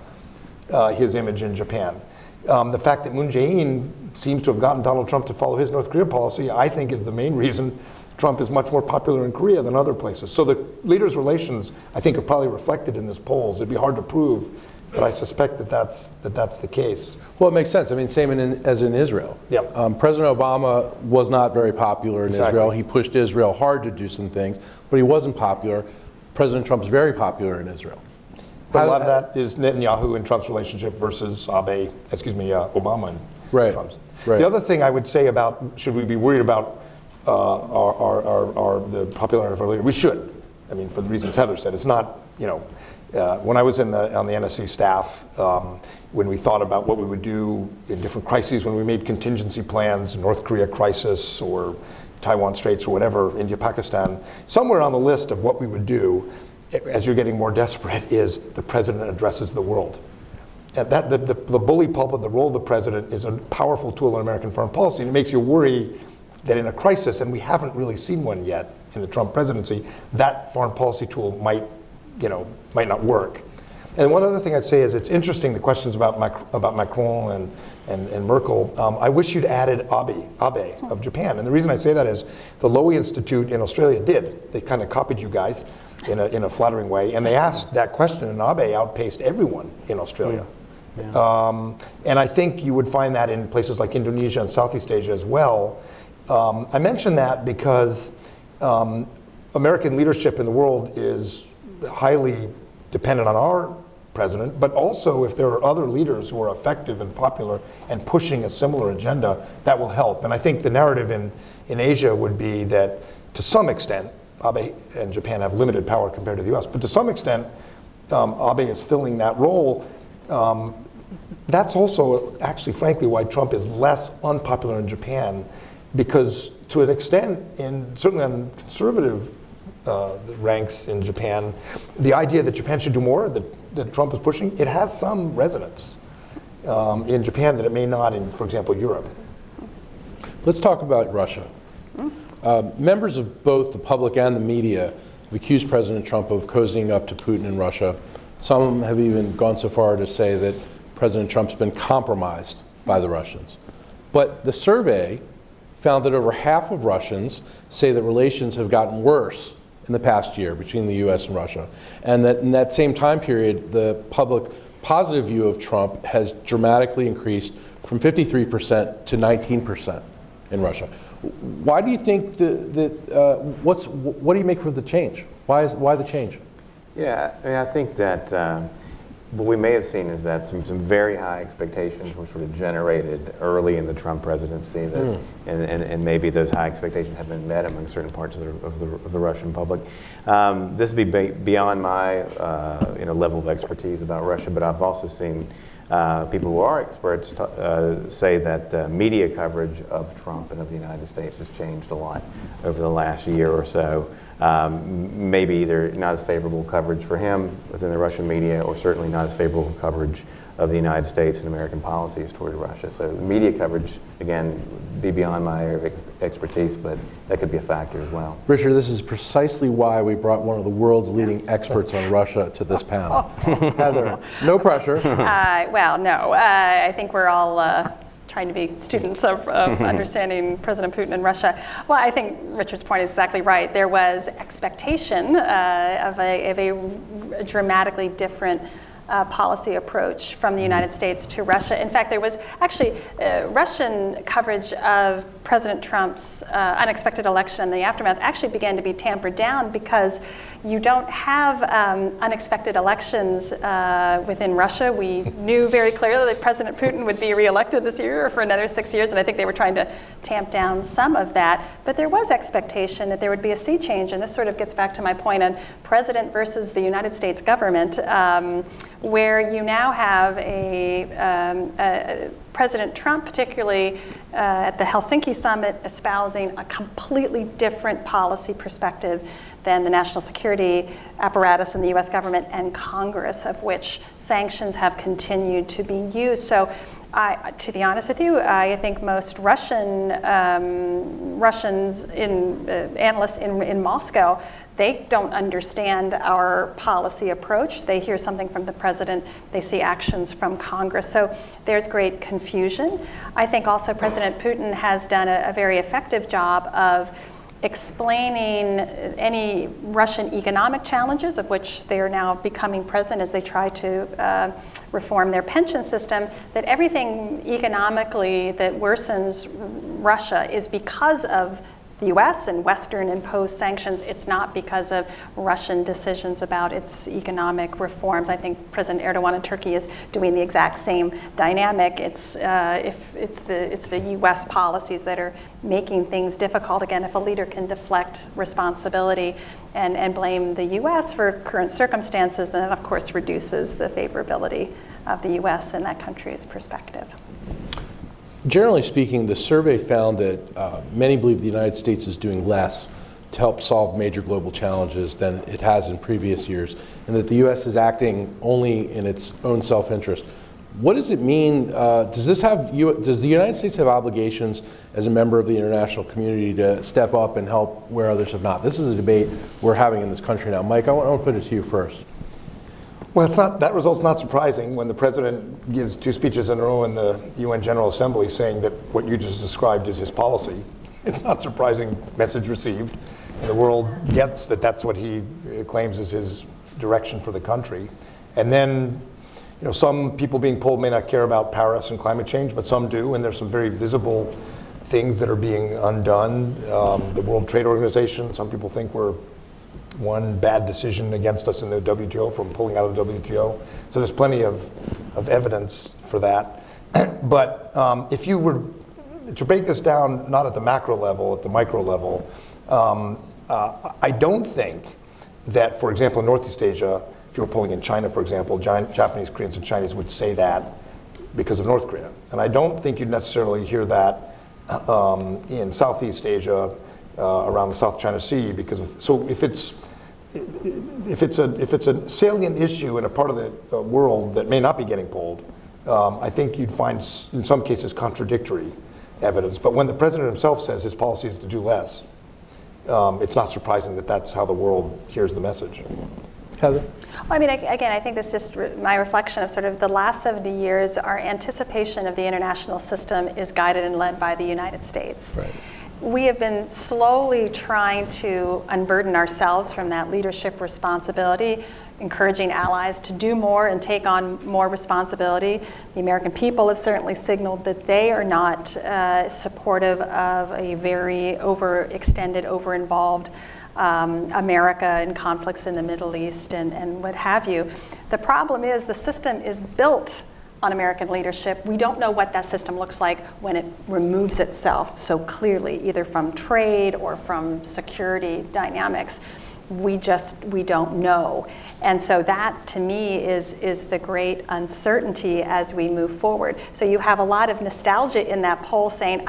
his image in Japan. The fact that Moon Jae-in seems to have gotten Donald Trump to follow his North Korea policy, I think, is the main reason Trump is much more popular in Korea than other places. So the leaders' relations, I think, are probably reflected in these polls. It'd be hard to prove, but I suspect that's the case. Well, it makes sense. I mean, same as in Israel. Yeah. President Obama was not very popular in Israel. He pushed Israel hard to do some things, but he wasn't popular. President Trump's very popular in Israel. But a lot of that is Netanyahu and Trump's relationship versus Obama and Trump's. Right. The other thing I would say about, should we be worried about the popularity of our leader? We should. I mean, for the reasons Heather said, it's not, when I was on the NSC staff, when we thought about what we would do in different crises, when we made contingency plans, North Korea crisis or Taiwan Straits or whatever, India, Pakistan, somewhere on the list of what we would do, as you're getting more desperate, is the president addresses the world. And the bully pulpit, the role of the president, is a powerful tool in American foreign policy. And it makes you worry that in a crisis, and we haven't really seen one yet in the Trump presidency, that foreign policy tool might not work. And one other thing I'd say is it's interesting, the questions about Macron and Merkel. I wish you'd added Abe of Japan. And the reason I say that is the Lowy Institute in Australia did. They kind of copied you guys in a flattering way. And they asked that question, and Abe outpaced everyone in Australia. Yeah. And I think you would find that in places like Indonesia and Southeast Asia as well. I mention that because American leadership in the world is highly dependent on our president, but also if there are other leaders who are effective and popular and pushing a similar agenda, that will help. And I think the narrative in Asia would be that to some extent, Abe and Japan have limited power compared to the US, but to some extent, Abe is filling that role. That's also actually, frankly, why Trump is less unpopular in Japan, because to an extent, certainly on conservative ranks in Japan, the idea that Japan should do more, that Trump is pushing, it has some resonance in Japan that it may not in, for example, Europe. Let's talk about Russia. Members of both the public and the media have accused President Trump of cozying up to Putin in Russia. Some have even gone so far to say that President Trump's been compromised by the Russians. But the survey found that over half of Russians say that relations have gotten worse in the past year between the US and Russia. And that in that same time period, the public positive view of Trump has dramatically increased from 53% to 19% in Russia. Why do you think what do you make for the change? Why the change? Yeah, I mean, I think that what we may have seen is that some very high expectations were sort of generated early in the Trump presidency, and maybe those high expectations have been met among certain parts of the Russian public. This would be beyond my level of expertise about Russia, but I've also seen people who are experts say that media coverage of Trump and of the United States has changed a lot over the last year or so. Maybe either not as favorable coverage for him within the Russian media, or certainly not as favorable coverage of the United States and American policies toward Russia. So the media coverage, again, be beyond my area of expertise, but that could be a factor as well. Richard, this is precisely why we brought one of the world's leading experts on Russia to this panel. Heather, no pressure. Well, no. I think we're all trying to be students of understanding President Putin and Russia. Well, I think Richard's point is exactly right. There was expectation of a dramatically different policy approach from the United States to Russia. In fact, there was actually Russian coverage of President Trump's unexpected election and the aftermath actually began to be tampered down because you don't have unexpected elections within Russia. We knew very clearly that President Putin would be reelected this year or for another 6 years, and I think they were trying to tamp down some of that. But there was expectation that there would be a sea change, and this sort of gets back to my point on president versus the United States government, where you now have a President Trump, particularly at the Helsinki summit, espousing a completely different policy perspective than the national security apparatus in the US government and Congress, of which sanctions have continued to be used. So to be honest with you, I think most Russians, analysts in Moscow, they don't understand our policy approach. They hear something from the president, they see actions from Congress. So there's great confusion. I think also President Putin has done a very effective job of explaining any Russian economic challenges, of which they are now becoming present as they try to reform their pension system, that everything economically that worsens Russia is because of the US and Western imposed sanctions. It's not because of Russian decisions about its economic reforms. I think President Erdogan in Turkey is doing the exact same dynamic. It's the US policies that are making things difficult. Again, if a leader can deflect responsibility and blame the US for current circumstances, then that of course reduces the favorability of the US in that country's perspective. Generally speaking, the survey found that many believe the United States is doing less to help solve major global challenges than it has in previous years, and that the U.S. is acting only in its own self-interest. What does it mean? Does the United States have obligations as a member of the international community to step up and help where others have not? This is a debate we're having in this country now. Mike, I want to put it to you first. Well, that result's not surprising when the president gives 2 speeches in a row in the UN General Assembly saying that what you just described is his policy. It's not surprising message received, and the world gets that that's what he claims is his direction for the country. And then, some people being polled may not care about Paris and climate change, but some do, and there's some very visible things that are being undone. The World Trade Organization, some people think we're one bad decision against us in the WTO from pulling out of the WTO. So there's plenty of evidence for that. But if you were to break this down, not at the macro level, at the micro level, I don't think that, for example, in Northeast Asia, if you were polling in China, for example, Japanese, Koreans, and Chinese would say that because of North Korea. And I don't think you'd necessarily hear that in Southeast Asia, around the South China Sea, so if it's a salient issue in a part of the world that may not be getting polled, I think you'd find in some cases contradictory evidence. But when the president himself says his policy is to do less, it's not surprising that that's how the world hears the message. Heather? Well, I mean, again, I think that's just my reflection of sort of the last 70 years, our anticipation of the international system is guided and led by the United States. Right. We have been slowly trying to unburden ourselves from that leadership responsibility, encouraging allies to do more and take on more responsibility. The American people have certainly signaled that they are not supportive of a very overextended, overinvolved America in conflicts in the Middle East and what have you. The problem is the system is built on American leadership. We don't know what that system looks like when it removes itself so clearly, either from trade or from security dynamics. we don't know. And so that, to me, is the great uncertainty as we move forward. So you have a lot of nostalgia in that poll saying,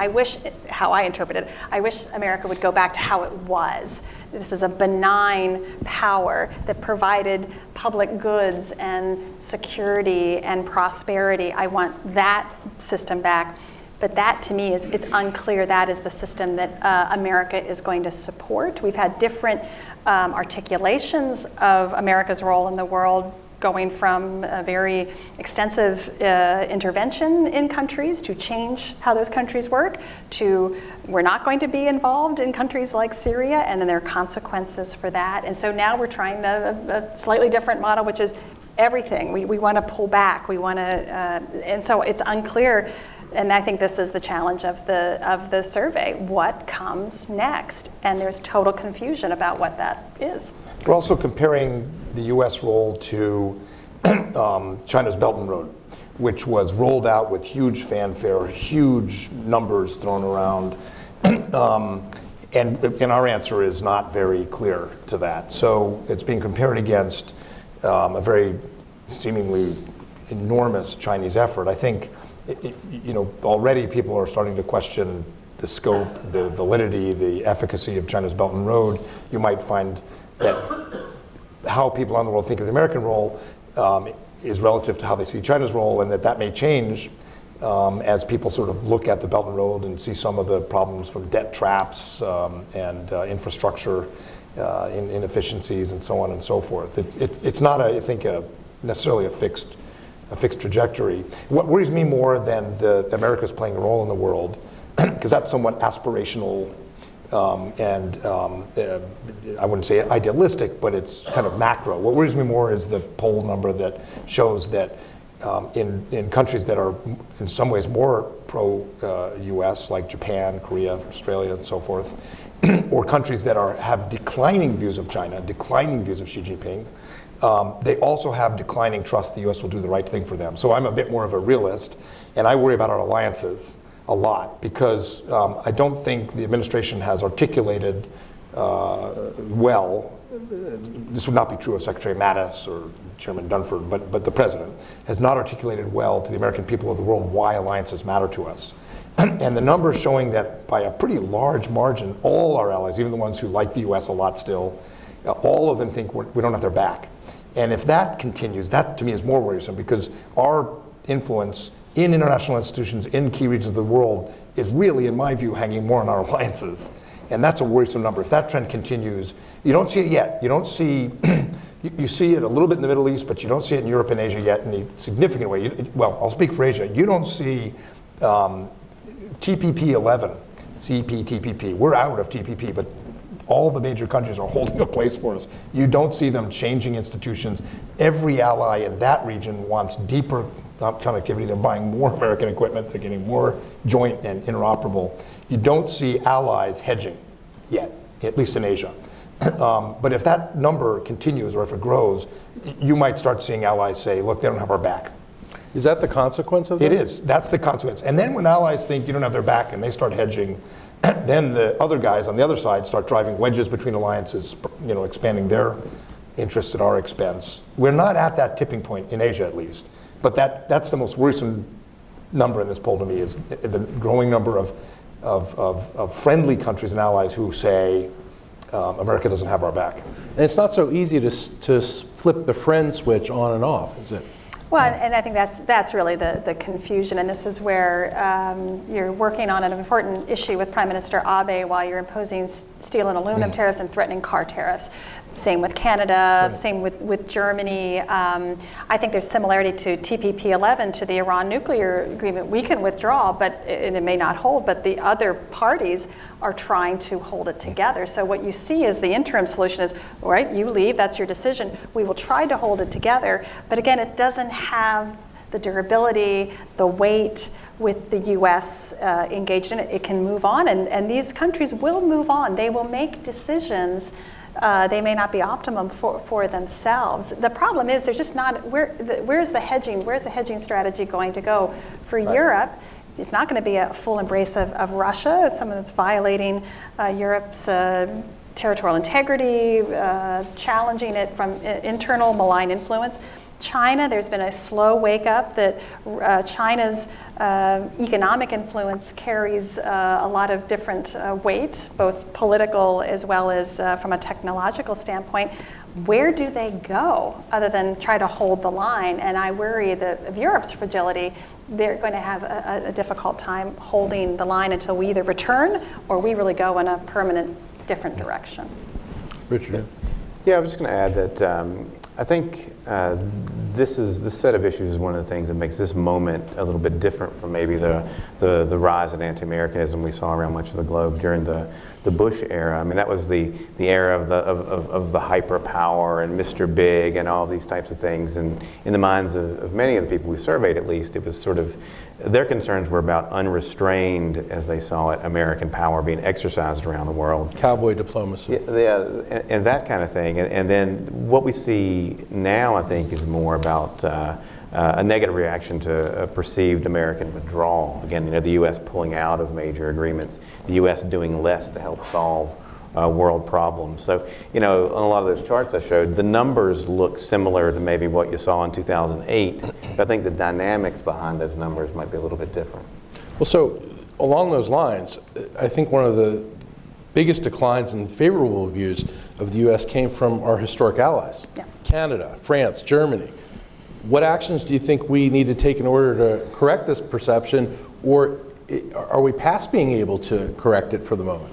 how I interpret it, I wish America would go back to how it was. This is a benign power that provided public goods and security and prosperity. I want that system back. But that, to me, it's unclear that is the system that America is going to support. We've had different articulations of America's role in the world, going from a very extensive intervention in countries to change how those countries work, to we're not going to be involved in countries like Syria, and then there are consequences for that. And so now we're trying a slightly different model, which is everything. We want to pull back. We want to, and so it's unclear. And I think this is the challenge of the survey. What comes next? And there's total confusion about what that is. We're also comparing the U.S. role to China's Belt and Road, which was rolled out with huge fanfare, huge numbers thrown around. And our answer is not very clear to that. So it's being compared against a very seemingly enormous Chinese effort. I think already people are starting to question the scope, the validity, the efficacy of China's Belt and Road. You might find that how people around the world think of the American role is relative to how they see China's role, and that may change as people sort of look at the Belt and Road and see some of the problems from debt traps and infrastructure inefficiencies and so on and so forth. It's not, I think, necessarily a fixed trajectory. What worries me more than America's playing a role in the world, because that's somewhat aspirational and I wouldn't say idealistic, but it's kind of macro. What worries me more is the poll number that shows that in countries that are in some ways more pro-US, like Japan, Korea, Australia, and so forth, or countries that have declining views of China, declining views of Xi Jinping, they also have declining trust the U.S. will do the right thing for them. So I'm a bit more of a realist, and I worry about our alliances a lot because I don't think the administration has articulated well. This would not be true of Secretary Mattis or Chairman Dunford, but the president has not articulated well to the American people of the world why alliances matter to us. And the numbers showing that by a pretty large margin, all our allies, even the ones who like the U.S. a lot still, all of them think we don't have their back. And if that continues, that to me is more worrisome because our influence in international institutions in key regions of the world is really, in my view, hanging more on our alliances. And that's a worrisome number. If that trend continues, you don't see it yet. You don't see, you see it a little bit in the Middle East, but you don't see it in Europe and Asia yet in a significant way. Well, I'll speak for Asia. You don't see TPP 11, CPTPP. We're out of TPP, but all the major countries are holding a place for us. You don't see them changing institutions. Every ally in that region wants deeper connectivity. They're buying more American equipment. They're getting more joint and interoperable. You don't see allies hedging yet, at least in Asia. But if that number continues or if it grows, you might start seeing allies say, look, they don't have our back. Is that the consequence of this? It is. That's the consequence. And then when allies think you don't have their back and they start hedging, then the other guys on the other side start driving wedges between alliances, expanding their interests at our expense. We're not at that tipping point in Asia, at least. But that's the most worrisome number in this poll to me, is the growing number of friendly countries and allies who say America doesn't have our back. And it's not so easy to flip the friend switch on and off, is it? Well, and I think that's really the confusion, and this is where you're working on an important issue with Prime Minister Abe while you're imposing steel and aluminum tariffs and threatening car tariffs. Same with Canada, same with Germany. I think there's similarity to TPP 11, to the Iran nuclear agreement. We can withdraw, and it may not hold, but the other parties are trying to hold it together. So what you see is the interim solution is, all right, you leave, that's your decision. We will try to hold it together, but again, it doesn't have the durability, the weight with the U.S. Engaged in it. It can move on, and these countries will move on. They will make decisions. They may not be optimum for themselves. The problem is there's just not, where's the hedging strategy going to go? For Europe, it's not going to be a full embrace of Russia. It's someone that's violating Europe's territorial integrity, challenging it from internal malign influence. China, there's been a slow wake up that China's economic influence carries a lot of different weight, both political as well as from a technological standpoint. Where do they go other than try to hold the line? And I worry that of Europe's fragility, they're going to have a difficult time holding the line until we either return or we really go in a permanent different direction. Richard? Yeah, I was just going to add that I think this set of issues is one of the things that makes this moment a little bit different from maybe the rise in anti-Americanism we saw around much of the globe during the Bush era. I mean, that was the era of the hyperpower and Mr. Big and all these types of things. And in the minds of many of the people we surveyed, at least, it was sort of, their concerns were about unrestrained, as they saw it, American power being exercised around the world. Cowboy diplomacy. Yeah, and that kind of thing. And then what we see now, I think, is more about a negative reaction to a perceived American withdrawal. Again, you know, the U.S. pulling out of major agreements, the U.S. doing less to help solve world problems. So, you know, on a lot of those charts I showed, the numbers look similar to maybe what you saw in 2008, but I think the dynamics behind those numbers might be a little bit different. Well, so along those lines, I think one of the biggest declines in favorable views of the U.S. came from our historic allies, Canada, France, Germany. What actions do you think we need to take in order to correct this perception, or are we past being able to correct it for the moment?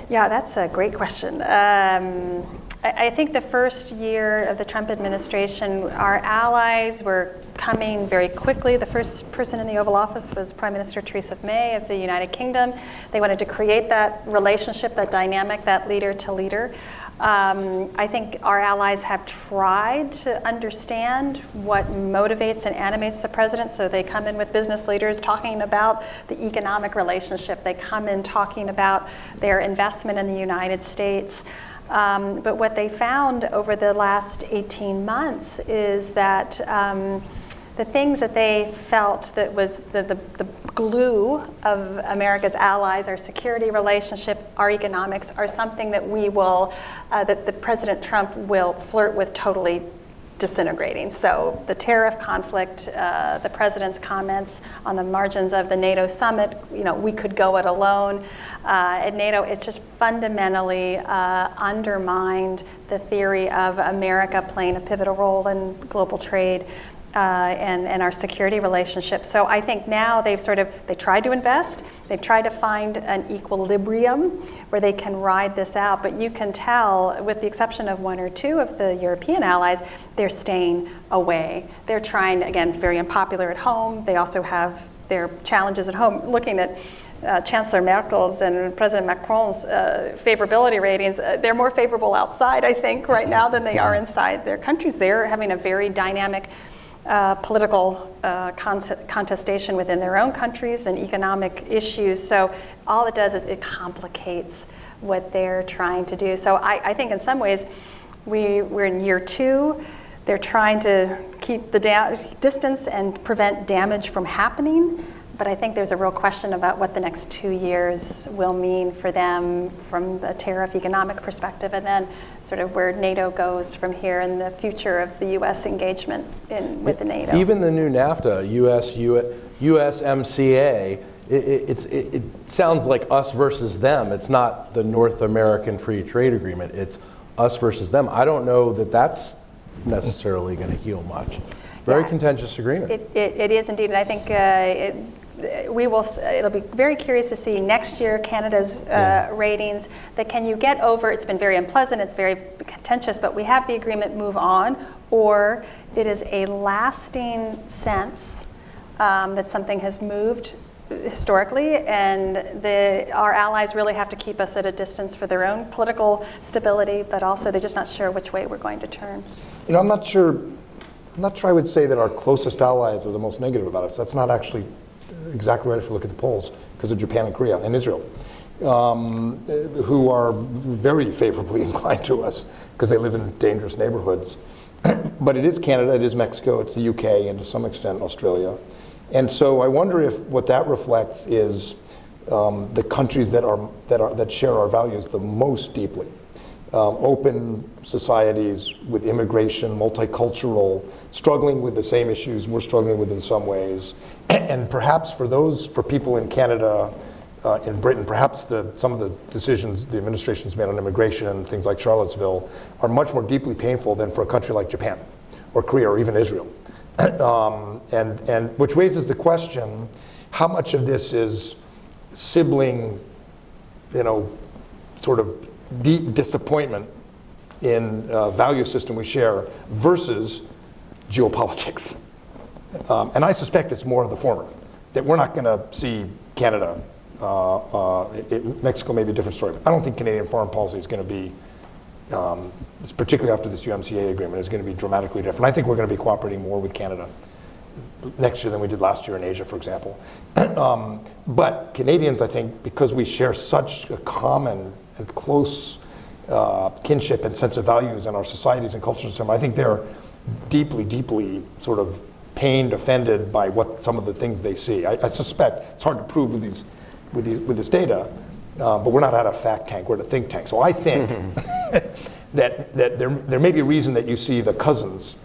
Yeah, that's a great question. I think the first year of the Trump administration, our allies were coming very quickly. The first person in the Oval Office was Prime Minister Theresa May of the United Kingdom. They wanted to create that relationship, that dynamic, that leader to leader. I think our allies have tried to understand what motivates and animates the president, so they come in with business leaders talking about the economic relationship. They come in talking about their investment in the United States. But what they found over the last 18 months is that the things that they felt that was the glue of America's allies, our security relationship, our economics, are something that we will, that the President Trump will flirt with totally disintegrating. So the tariff conflict, the president's comments on the margins of the NATO summit, you know, we could go it alone. At NATO, it's just fundamentally undermined the theory of America playing a pivotal role in global trade. And our security relationship. So I think now they tried to invest, they've tried to find an equilibrium where they can ride this out, but you can tell, with the exception of one or two of the European allies, they're staying away. They're trying, again, very unpopular at home. They also have their challenges at home. Looking at Chancellor Merkel's and President Macron's favorability ratings, they're more favorable outside, I think, right now than they are inside their countries. They're having a very dynamic political contestation within their own countries and economic issues. So all it does is it complicates what they're trying to do. So I think in some ways we're in year two. They're trying to keep the distance and prevent damage from happening. But I think there's a real question about what the next 2 years will mean for them from a tariff economic perspective, and then sort of where NATO goes from here and the future of the U.S. engagement with the NATO. Even the new NAFTA, USMCA, it sounds like us versus them. It's not the North American Free Trade Agreement. It's us versus them. I don't know that that's necessarily going to heal much. Very contentious agreement. It is indeed, and I think it'll be very curious to see next year Canada's ratings. That can you get over, it's been very unpleasant, it's very contentious, but we have the agreement, move on, or it is a lasting sense that something has moved historically, and our allies really have to keep us at a distance for their own political stability, but also they're just not sure which way we're going to turn. You know, I'm not sure I would say that our closest allies are the most negative about us. That's not actually exactly right if you look at the polls, because of Japan and Korea and Israel, who are very favorably inclined to us because they live in dangerous neighborhoods. But it is Canada, it is Mexico, it's the UK, and to some extent Australia. And so I wonder if what that reflects is the countries that share our values the most deeply. open societies with immigration, multicultural, struggling with the same issues we're struggling with in some ways. And perhaps for people in Canada, in Britain, perhaps some of the decisions the administration's made on immigration and things like Charlottesville are much more deeply painful than for a country like Japan or Korea or even Israel. And which raises the question, how much of this is sibling, sort of deep disappointment in value system we share versus geopolitics? And I suspect it's more of the former, that we're not going to see Canada. Mexico may be a different story, but I don't think Canadian foreign policy is going to be, particularly after this UMCA agreement, is going to be dramatically different. I think we're going to be cooperating more with Canada next year than we did last year in Asia, for example. But Canadians, I think, because we share such a common and close kinship and sense of values in our societies and culture system, I think they're deeply, deeply sort of pained, offended by what some of the things they see. I suspect it's hard to prove with this data, but we're not at a fact tank, we're at a think tank. So I think that there may be a reason that you see the cousins,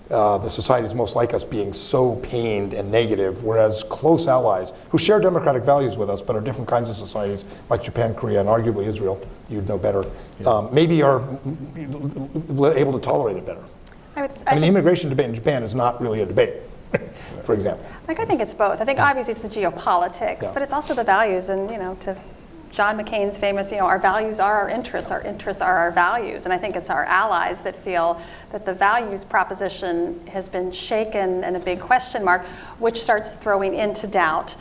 the societies most like us, being so pained and negative, whereas close allies who share democratic values with us but are different kinds of societies, like Japan, Korea, and arguably Israel, you'd know better, maybe are able to tolerate it better. I mean, the immigration debate in Japan is not really a debate, for example. I think it's both. I think obviously it's the geopolitics, but it's also the values. And to John McCain's famous, our values are our interests are our values. And I think it's our allies that feel that the values proposition has been shaken and a big question mark, which starts throwing into doubt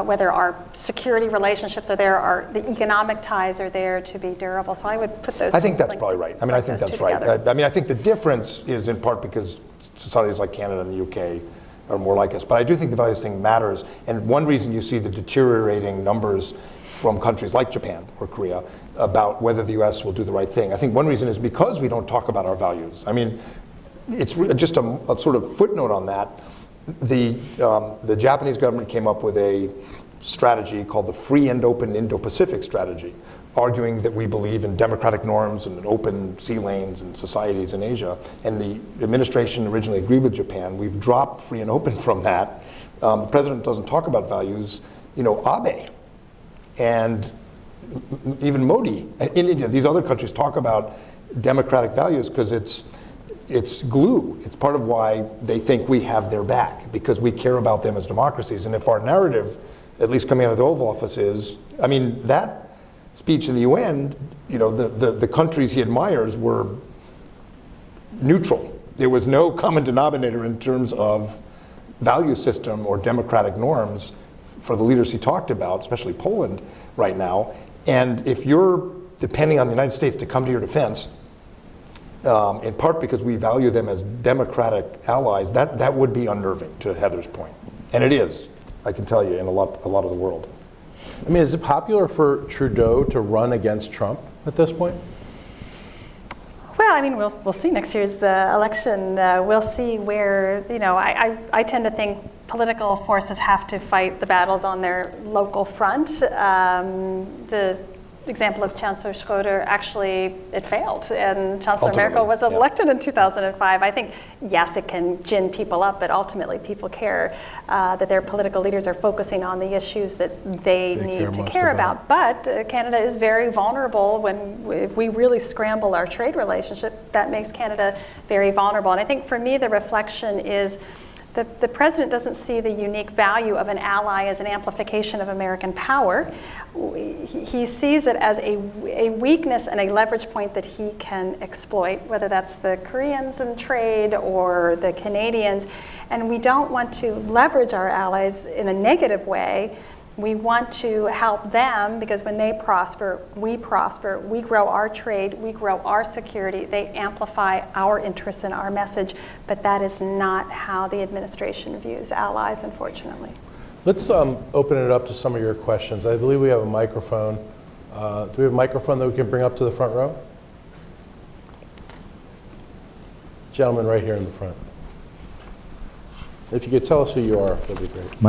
whether our security relationships are there, or the economic ties are there to be durable. So I would put those. I think that's probably right. I mean, I think that's right. I think the difference is in part because societies like Canada and the UK are more like us. But I do think the values thing matters. And one reason you see the deteriorating numbers from countries like Japan or Korea about whether the US will do the right thing, I think one reason is because we don't talk about our values. I mean, it's just a sort of footnote on that. The Japanese government came up with a strategy called the Free and Open Indo-Pacific strategy, arguing that we believe in democratic norms and open sea lanes and societies in Asia. And the administration originally agreed with Japan. We've dropped free and open from that. The president doesn't talk about values. Abe and even Modi in India, these other countries talk about democratic values because it's glue. It's part of why they think we have their back, because we care about them as democracies. And if our narrative, at least coming out of the Oval Office, is, I mean, that speech in the UN, the countries he admires were neutral. There was no common denominator in terms of value system or democratic norms for the leaders he talked about, especially Poland right now. And if you're depending on the United States to come to your defense, in part because we value them as democratic allies, that would be unnerving, to Heather's point. And it is, I can tell you, in a lot of the world. I mean, is it popular for Trudeau to run against Trump at this point? Well, I mean, we'll see next year's election. We'll see where, I tend to think political forces have to fight the battles on their local front. The example of Chancellor Schröder, actually, it failed, and Chancellor Merkel was elected in 2005. I think, yes, it can gin people up, but ultimately people care that their political leaders are focusing on the issues that they need to care about. But Canada is very vulnerable if we really scramble our trade relationship, that makes Canada very vulnerable. And I think for me, the reflection is the president doesn't see the unique value of an ally as an amplification of American power. He sees it as a weakness and a leverage point that he can exploit, whether that's the Koreans in trade or the Canadians. And we don't want to leverage our allies in a negative way. We want to help them because when they prosper, we grow our trade, we grow our security, they amplify our interests and our message, but that is not how the administration views allies, unfortunately. Let's open it up to some of your questions. I believe we have a microphone. Do we have a microphone that we can bring up to the front row? Gentleman right here in the front. If you could tell us who you are, that'd be great.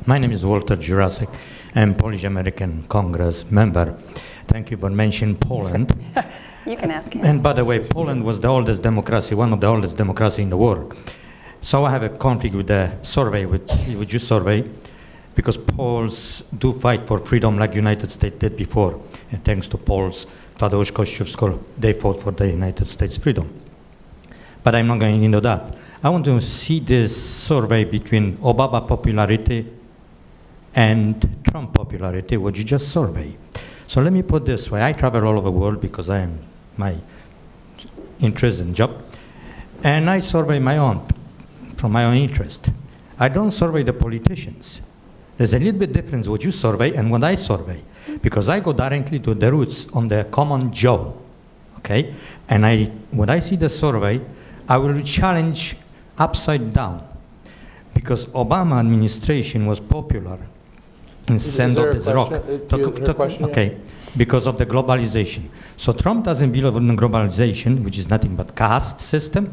My name is Walter Jurasek. I'm Polish American Congress member. thank you for mentioning Poland. You can ask him. And by the way, Poland was the oldest democracy, one of the oldest democracies in the world. So I have a conflict with the survey, with your survey, because Poles do fight for freedom like United States did before. And thanks to Poles, Tadeusz Kościuszko, they fought for the United States freedom. But I'm not going into that. I want to see this survey between Obama popularity and Trump popularity, what you just surveyed. So let me put this way. I travel all over the world because I am my interest and job. And I survey my own, from my own interest. I don't survey the politicians. There's a little bit difference what you survey and what I survey, because I go directly to the roots on the common Joe, okay? And when I see the survey, I will challenge upside down, because Obama administration was popular in send there up a this rock. question? Do you have a question? Okay, because of the globalization. So Trump doesn't believe in globalization, which is nothing but caste system,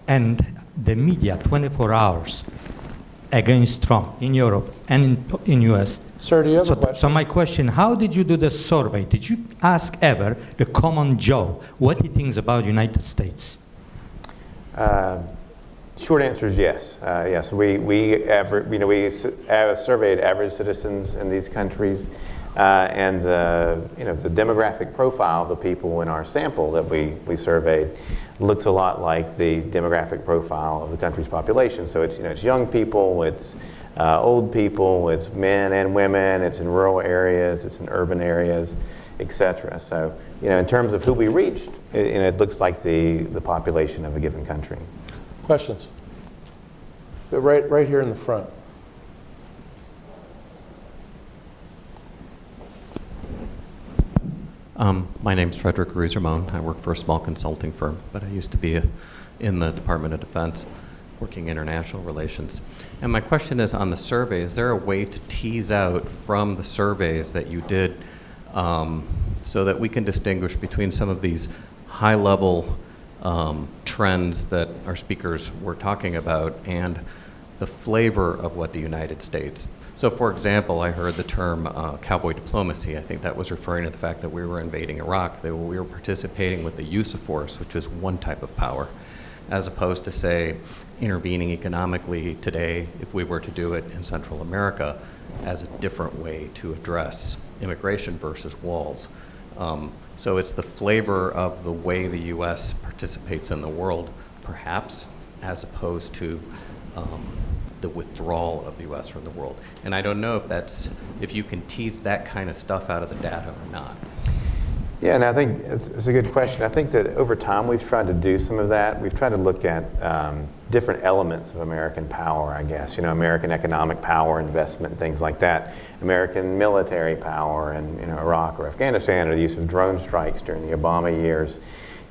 and the media 24 hours against Trump in Europe and in US. Sir, do you have a question? So my question, how did you do the survey? Did you ask ever the common Joe what he thinks about United States? Short answer is yes. Yes, we surveyed average citizens in these countries, and the demographic profile of the people in our sample that we surveyed looks a lot like the demographic profile of the country's population. So it's young people, it's old people, it's men and women, it's in rural areas, it's in urban areas, etc. So in terms of who we reached, it looks like the population of a given country. Questions? Right here in the front. My name's Frederick Ruiz-Ramon. I work for a small consulting firm, but I used to be in the Department of Defense working international relations. And my question is on the survey, is there a way to tease out from the surveys that you did so that we can distinguish between some of these high-level trends that our speakers were talking about and the flavor of what the United States. So for example, I heard the term Cowboy Diplomacy. I think that was referring to the fact that we were invading Iraq, that we were participating with the use of force, which is one type of power, as opposed to, say, intervening economically today, if we were to do it in Central America, as a different way to address immigration versus walls. So it's the flavor of the way the U.S. participates in the world, perhaps, as opposed to the withdrawal of the U.S. from the world. And I don't know if you can tease that kind of stuff out of the data or not. Yeah, and I think it's a good question. I think that over time we've tried to do some of that. We've tried to look at different elements of American power, I guess. American economic power, investment, things like that. American military power in Iraq or Afghanistan, or the use of drone strikes during the Obama years.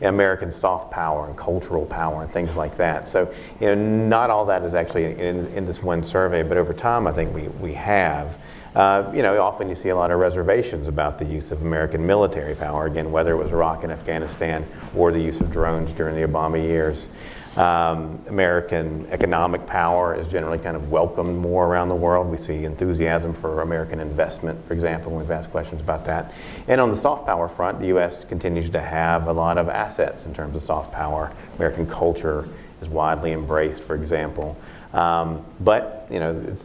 American soft power and cultural power and things like that. So, not all that is actually in this one survey, but over time I think we have. Often you see a lot of reservations about the use of American military power, again, whether it was Iraq and Afghanistan or the use of drones during the Obama years. American economic power is generally kind of welcomed more around the world. We see enthusiasm for American investment, for example, when we've asked questions about that. And on the soft power front, the U.S. continues to have a lot of assets in terms of soft power. American culture is widely embraced, for example. But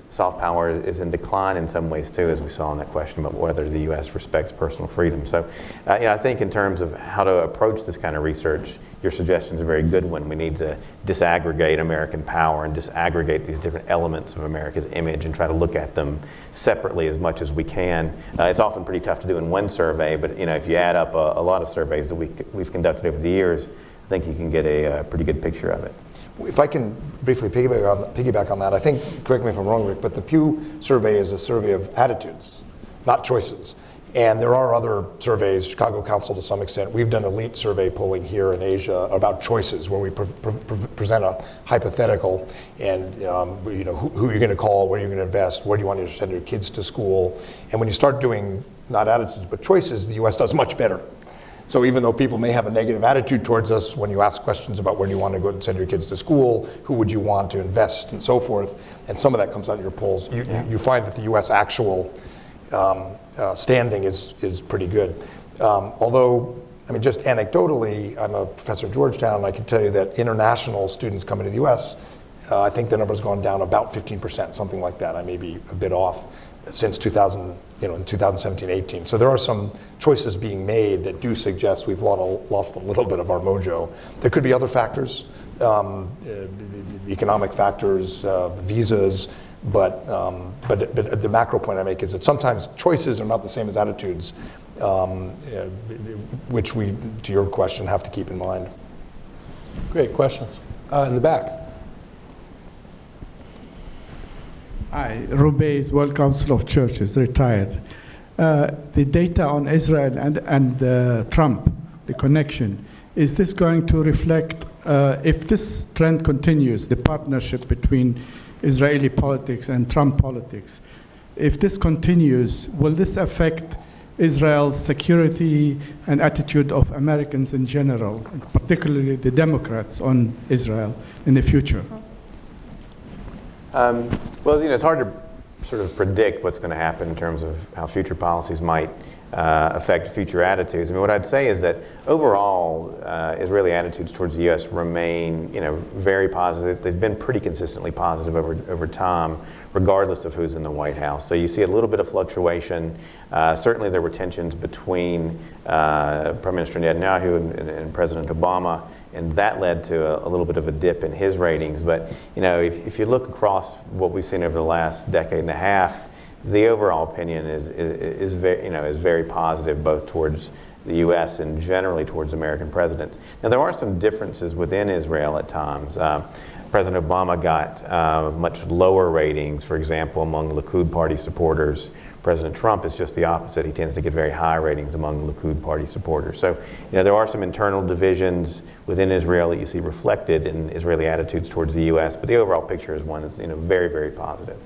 soft power is in decline in some ways too, as we saw in that question about whether the U.S. respects personal freedom. So, I think in terms of how to approach this kind of research, your suggestion is a very good one. We need to disaggregate American power and disaggregate these different elements of America's image and try to look at them separately as much as we can. It's often pretty tough to do in one survey, but if you add up a lot of surveys that we've conducted over the years, I think you can get a pretty good picture of it. If I can briefly piggyback on that, I think, correct me if I'm wrong, Rick, but the Pew survey is a survey of attitudes, not choices. And there are other surveys, Chicago Council to some extent. We've done elite survey polling here in Asia about choices, where we present a hypothetical and who you're going to call, where you're going to invest, where do you want to send your kids to school. And when you start doing not attitudes but choices, the U.S. does much better. So even though people may have a negative attitude towards us, when you ask questions about where do you want to go and send your kids to school, who would you want to invest, and so forth, and some of that comes out of your polls, you find that the U.S. actual standing is pretty good. Although, I mean, just anecdotally, I'm a professor at Georgetown, and I can tell you that international students coming to the US, I think the number's gone down about 15%, something like that. I may be a bit off since 2000, in 2017, 18. So there are some choices being made that do suggest we've lost a little bit of our mojo. There could be other factors, economic factors, visas, but the macro point I make is that sometimes choices are not the same as attitudes, which we, to your question, have to keep in mind. Great questions. In the back. Hi, Rubeis, World Council of Churches, retired. The data on Israel and Trump, the connection, is this going to reflect, if this trend continues, the partnership between Israeli politics and Trump politics, if this continues, will this affect Israel's security and attitude of Americans in general, particularly the Democrats on Israel in the future? Well, it's hard to sort of predict what's going to happen in terms of how future policies might affect future attitudes. I mean, what I'd say is that overall, Israeli attitudes towards the U.S. remain, very positive. They've been pretty consistently positive over time, regardless of who's in the White House. So you see a little bit of fluctuation. Certainly, there were tensions between Prime Minister Netanyahu and President Obama, and that led to a little bit of a dip in his ratings. But if you look across what we've seen over the last decade and a half, the overall opinion is very positive, both towards the U.S. and generally towards American presidents. Now, there are some differences within Israel at times. President Obama got much lower ratings, for example, among Likud party supporters. President Trump is just the opposite. He tends to get very high ratings among Likud party supporters. So, there are some internal divisions within Israel that you see reflected in Israeli attitudes towards the U.S., but the overall picture is one that's, very, very positive.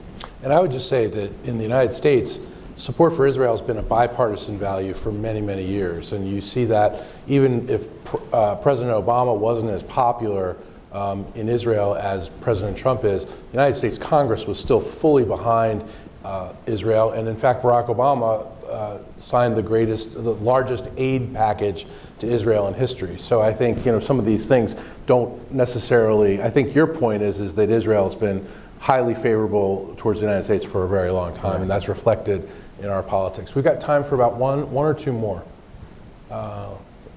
And I would just say that in the United States, support for Israel has been a bipartisan value for many, many years. And you see that even if President Obama wasn't as popular in Israel as President Trump is, the United States Congress was still fully behind Israel. And in fact, Barack Obama signed the largest aid package to Israel in history. So I think, some of these things don't necessarily, I think your point is that Israel has been highly favorable towards the United States for a very long time, and that's reflected in our politics. We've got time for about one or two more.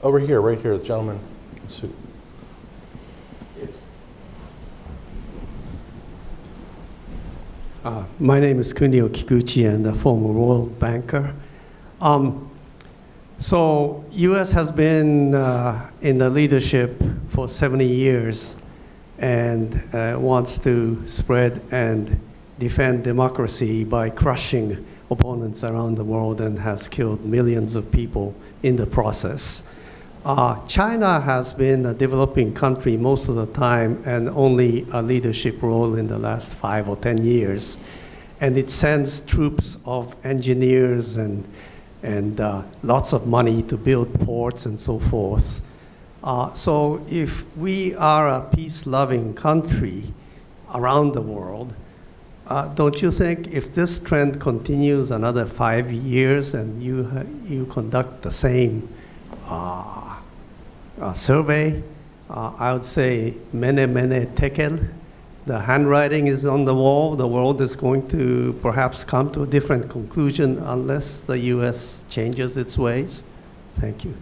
Over here, right here, the gentleman in the suit. My name is Kunio Kikuchi, and a former world banker. So U.S. has been in the leadership for 70 years and wants to spread and defend democracy by crushing opponents around the world and has killed millions of people in the process. China has been a developing country most of the time and only a leadership role in the last 5 or 10 years. And it sends troops of engineers and lots of money to build ports and so forth. So if we are a peace-loving country around the world, don't you think if this trend continues another 5 years and you conduct the same survey, I would say mene mene tekel, the handwriting is on the wall, the world is going to perhaps come to a different conclusion unless the U.S. changes its ways? Thank you.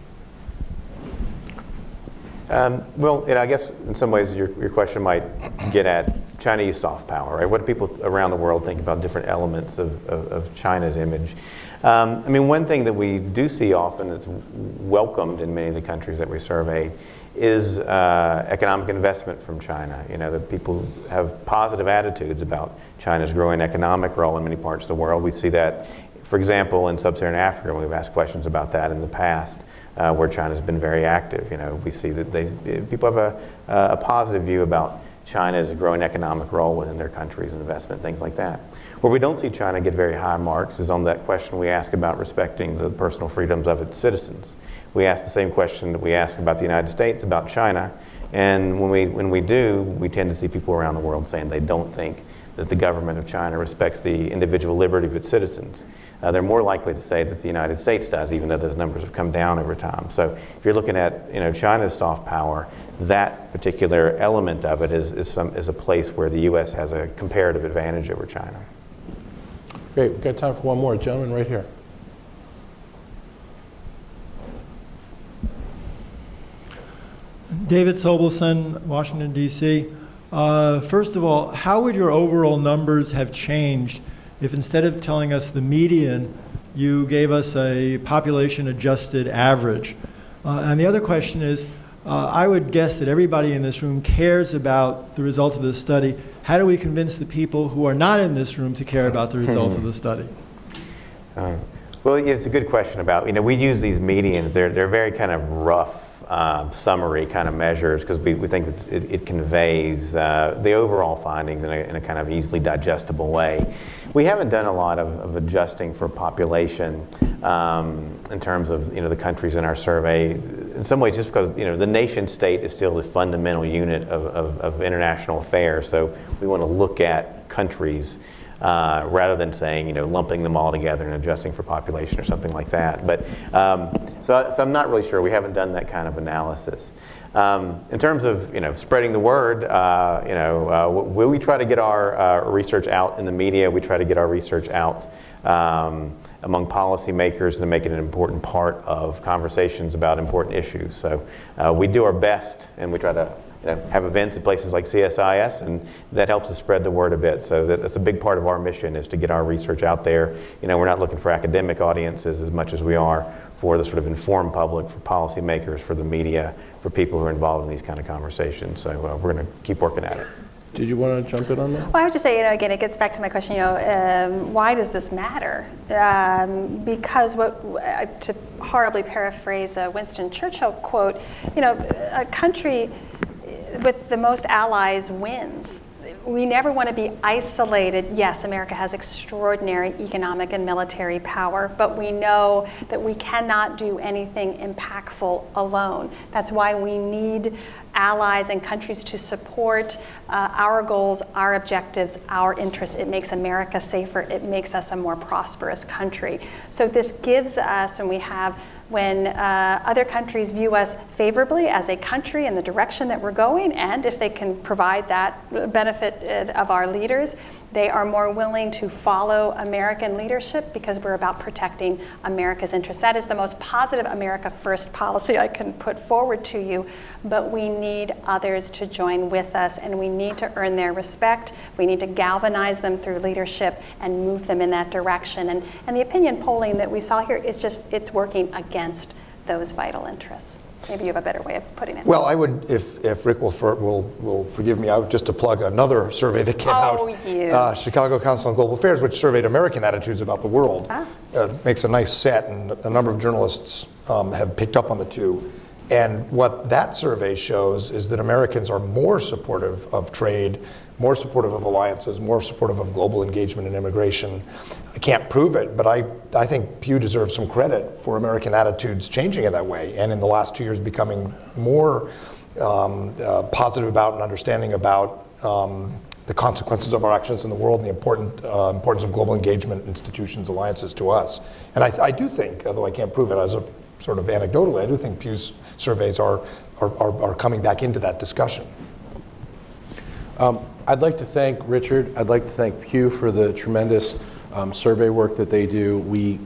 Well, I guess in some ways your question might get at Chinese soft power, right? What do people around the world think about different elements of China's image? I mean, one thing that we do see often that's welcomed in many of the countries that we survey is economic investment from China. That people have positive attitudes about China's growing economic role in many parts of the world. We see that, for example, in sub-Saharan Africa. We've asked questions about that in the past, where China's been very active. We see that people have a positive view about China's growing economic role within their countries and investment, things like that. Where we don't see China get very high marks is on that question we ask about respecting the personal freedoms of its citizens. We ask the same question that we ask about the United States, about China, and when we do, we tend to see people around the world saying they don't think that the government of China respects the individual liberty of its citizens. They're more likely to say that the United States does, even though those numbers have come down over time. So if you're looking at China's soft power, that particular element of it is a place where the U.S. has a comparative advantage over China. Great, we've got time for one more. Gentleman right here. David Sobelson, Washington, D.C. First of all, how would your overall numbers have changed if instead of telling us the median, you gave us a population-adjusted average? And the other question is, I would guess that everybody in this room cares about the results of this study. How do we convince the people who are not in this room to care about the results of the study? Well, yeah, it's a good question about, we use these medians. They're very kind of rough, summary kind of measures because we think it conveys the overall findings in a kind of easily digestible way. We haven't done a lot of adjusting for population in terms of the countries in our survey. In some ways, just because the nation state is still the fundamental unit of international affairs. So we want to look at countries rather than saying, lumping them all together and adjusting for population or something like that. But so I'm not really sure. We haven't done that kind of analysis. In terms of spreading the word, we try to get our research out in the media. We try to get our research out among policymakers and to make it an important part of conversations about important issues. So we do our best, and we try to have events at places like CSIS, and that helps us spread the word a bit. So that's a big part of our mission, is to get our research out there. We're not looking for academic audiences as much as we are for the sort of informed public, for policymakers, for the media, for people who are involved in these kind of conversations. So we're going to keep working at it. Did you want to jump in on that? Well, I would just say, again, it gets back to my question, why does this matter? Because to horribly paraphrase a Winston Churchill quote, a country with the most allies wins. We never want to be isolated. Yes, America has extraordinary economic and military power, but we know that we cannot do anything impactful alone. That's why we need allies and countries to support our goals, our objectives, our interests. It makes America safer. It makes us a more prosperous country. So this gives us, when other countries view us favorably as a country in the direction that we're going, and if they can provide that benefit of our leaders, they are more willing to follow American leadership because we're about protecting America's interests. That is the most positive America First policy I can put forward to you, but we need others to join with us, and we need to earn their respect. We need to galvanize them through leadership and move them in that direction. And the opinion polling that we saw here is it's working against those vital interests. Maybe you have a better way of putting it. Well, I would, if Rick will forgive me, I would just to plug another survey that came out, Chicago Council on Global Affairs, which surveyed American attitudes about the world. Makes a nice set, and a number of journalists have picked up on the two. And what that survey shows is that Americans are more supportive of trade, more supportive of alliances, more supportive of global engagement and immigration. I can't prove it, but I think Pew deserves some credit for American attitudes changing in that way, and in the last 2 years becoming more positive about and understanding about the consequences of our actions in the world and the importance of global engagement, institutions, alliances to us. And I do think, although I can't prove it as a sort of anecdotally, I do think Pew's surveys are coming back into that discussion. I'd like to thank Richard. I'd like to thank Pew for the tremendous survey work that they do. We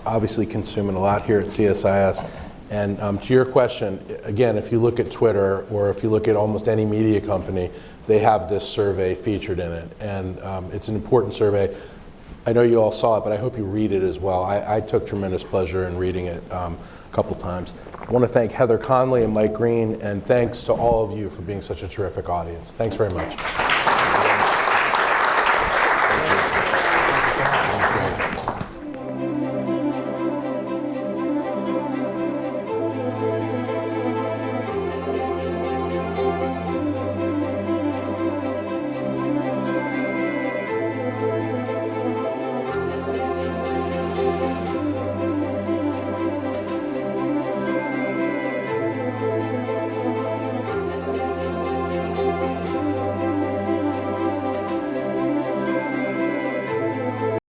obviously consume it a lot here at CSIS. And to your question, again, if you look at Twitter or if you look at almost any media company, they have this survey featured in it. And it's an important survey. I know you all saw it, but I hope you read it as well. I took tremendous pleasure in reading it a couple times. I want to thank Heather Conley and Mike Green, and thanks to all of you for being such a terrific audience. Thanks very much.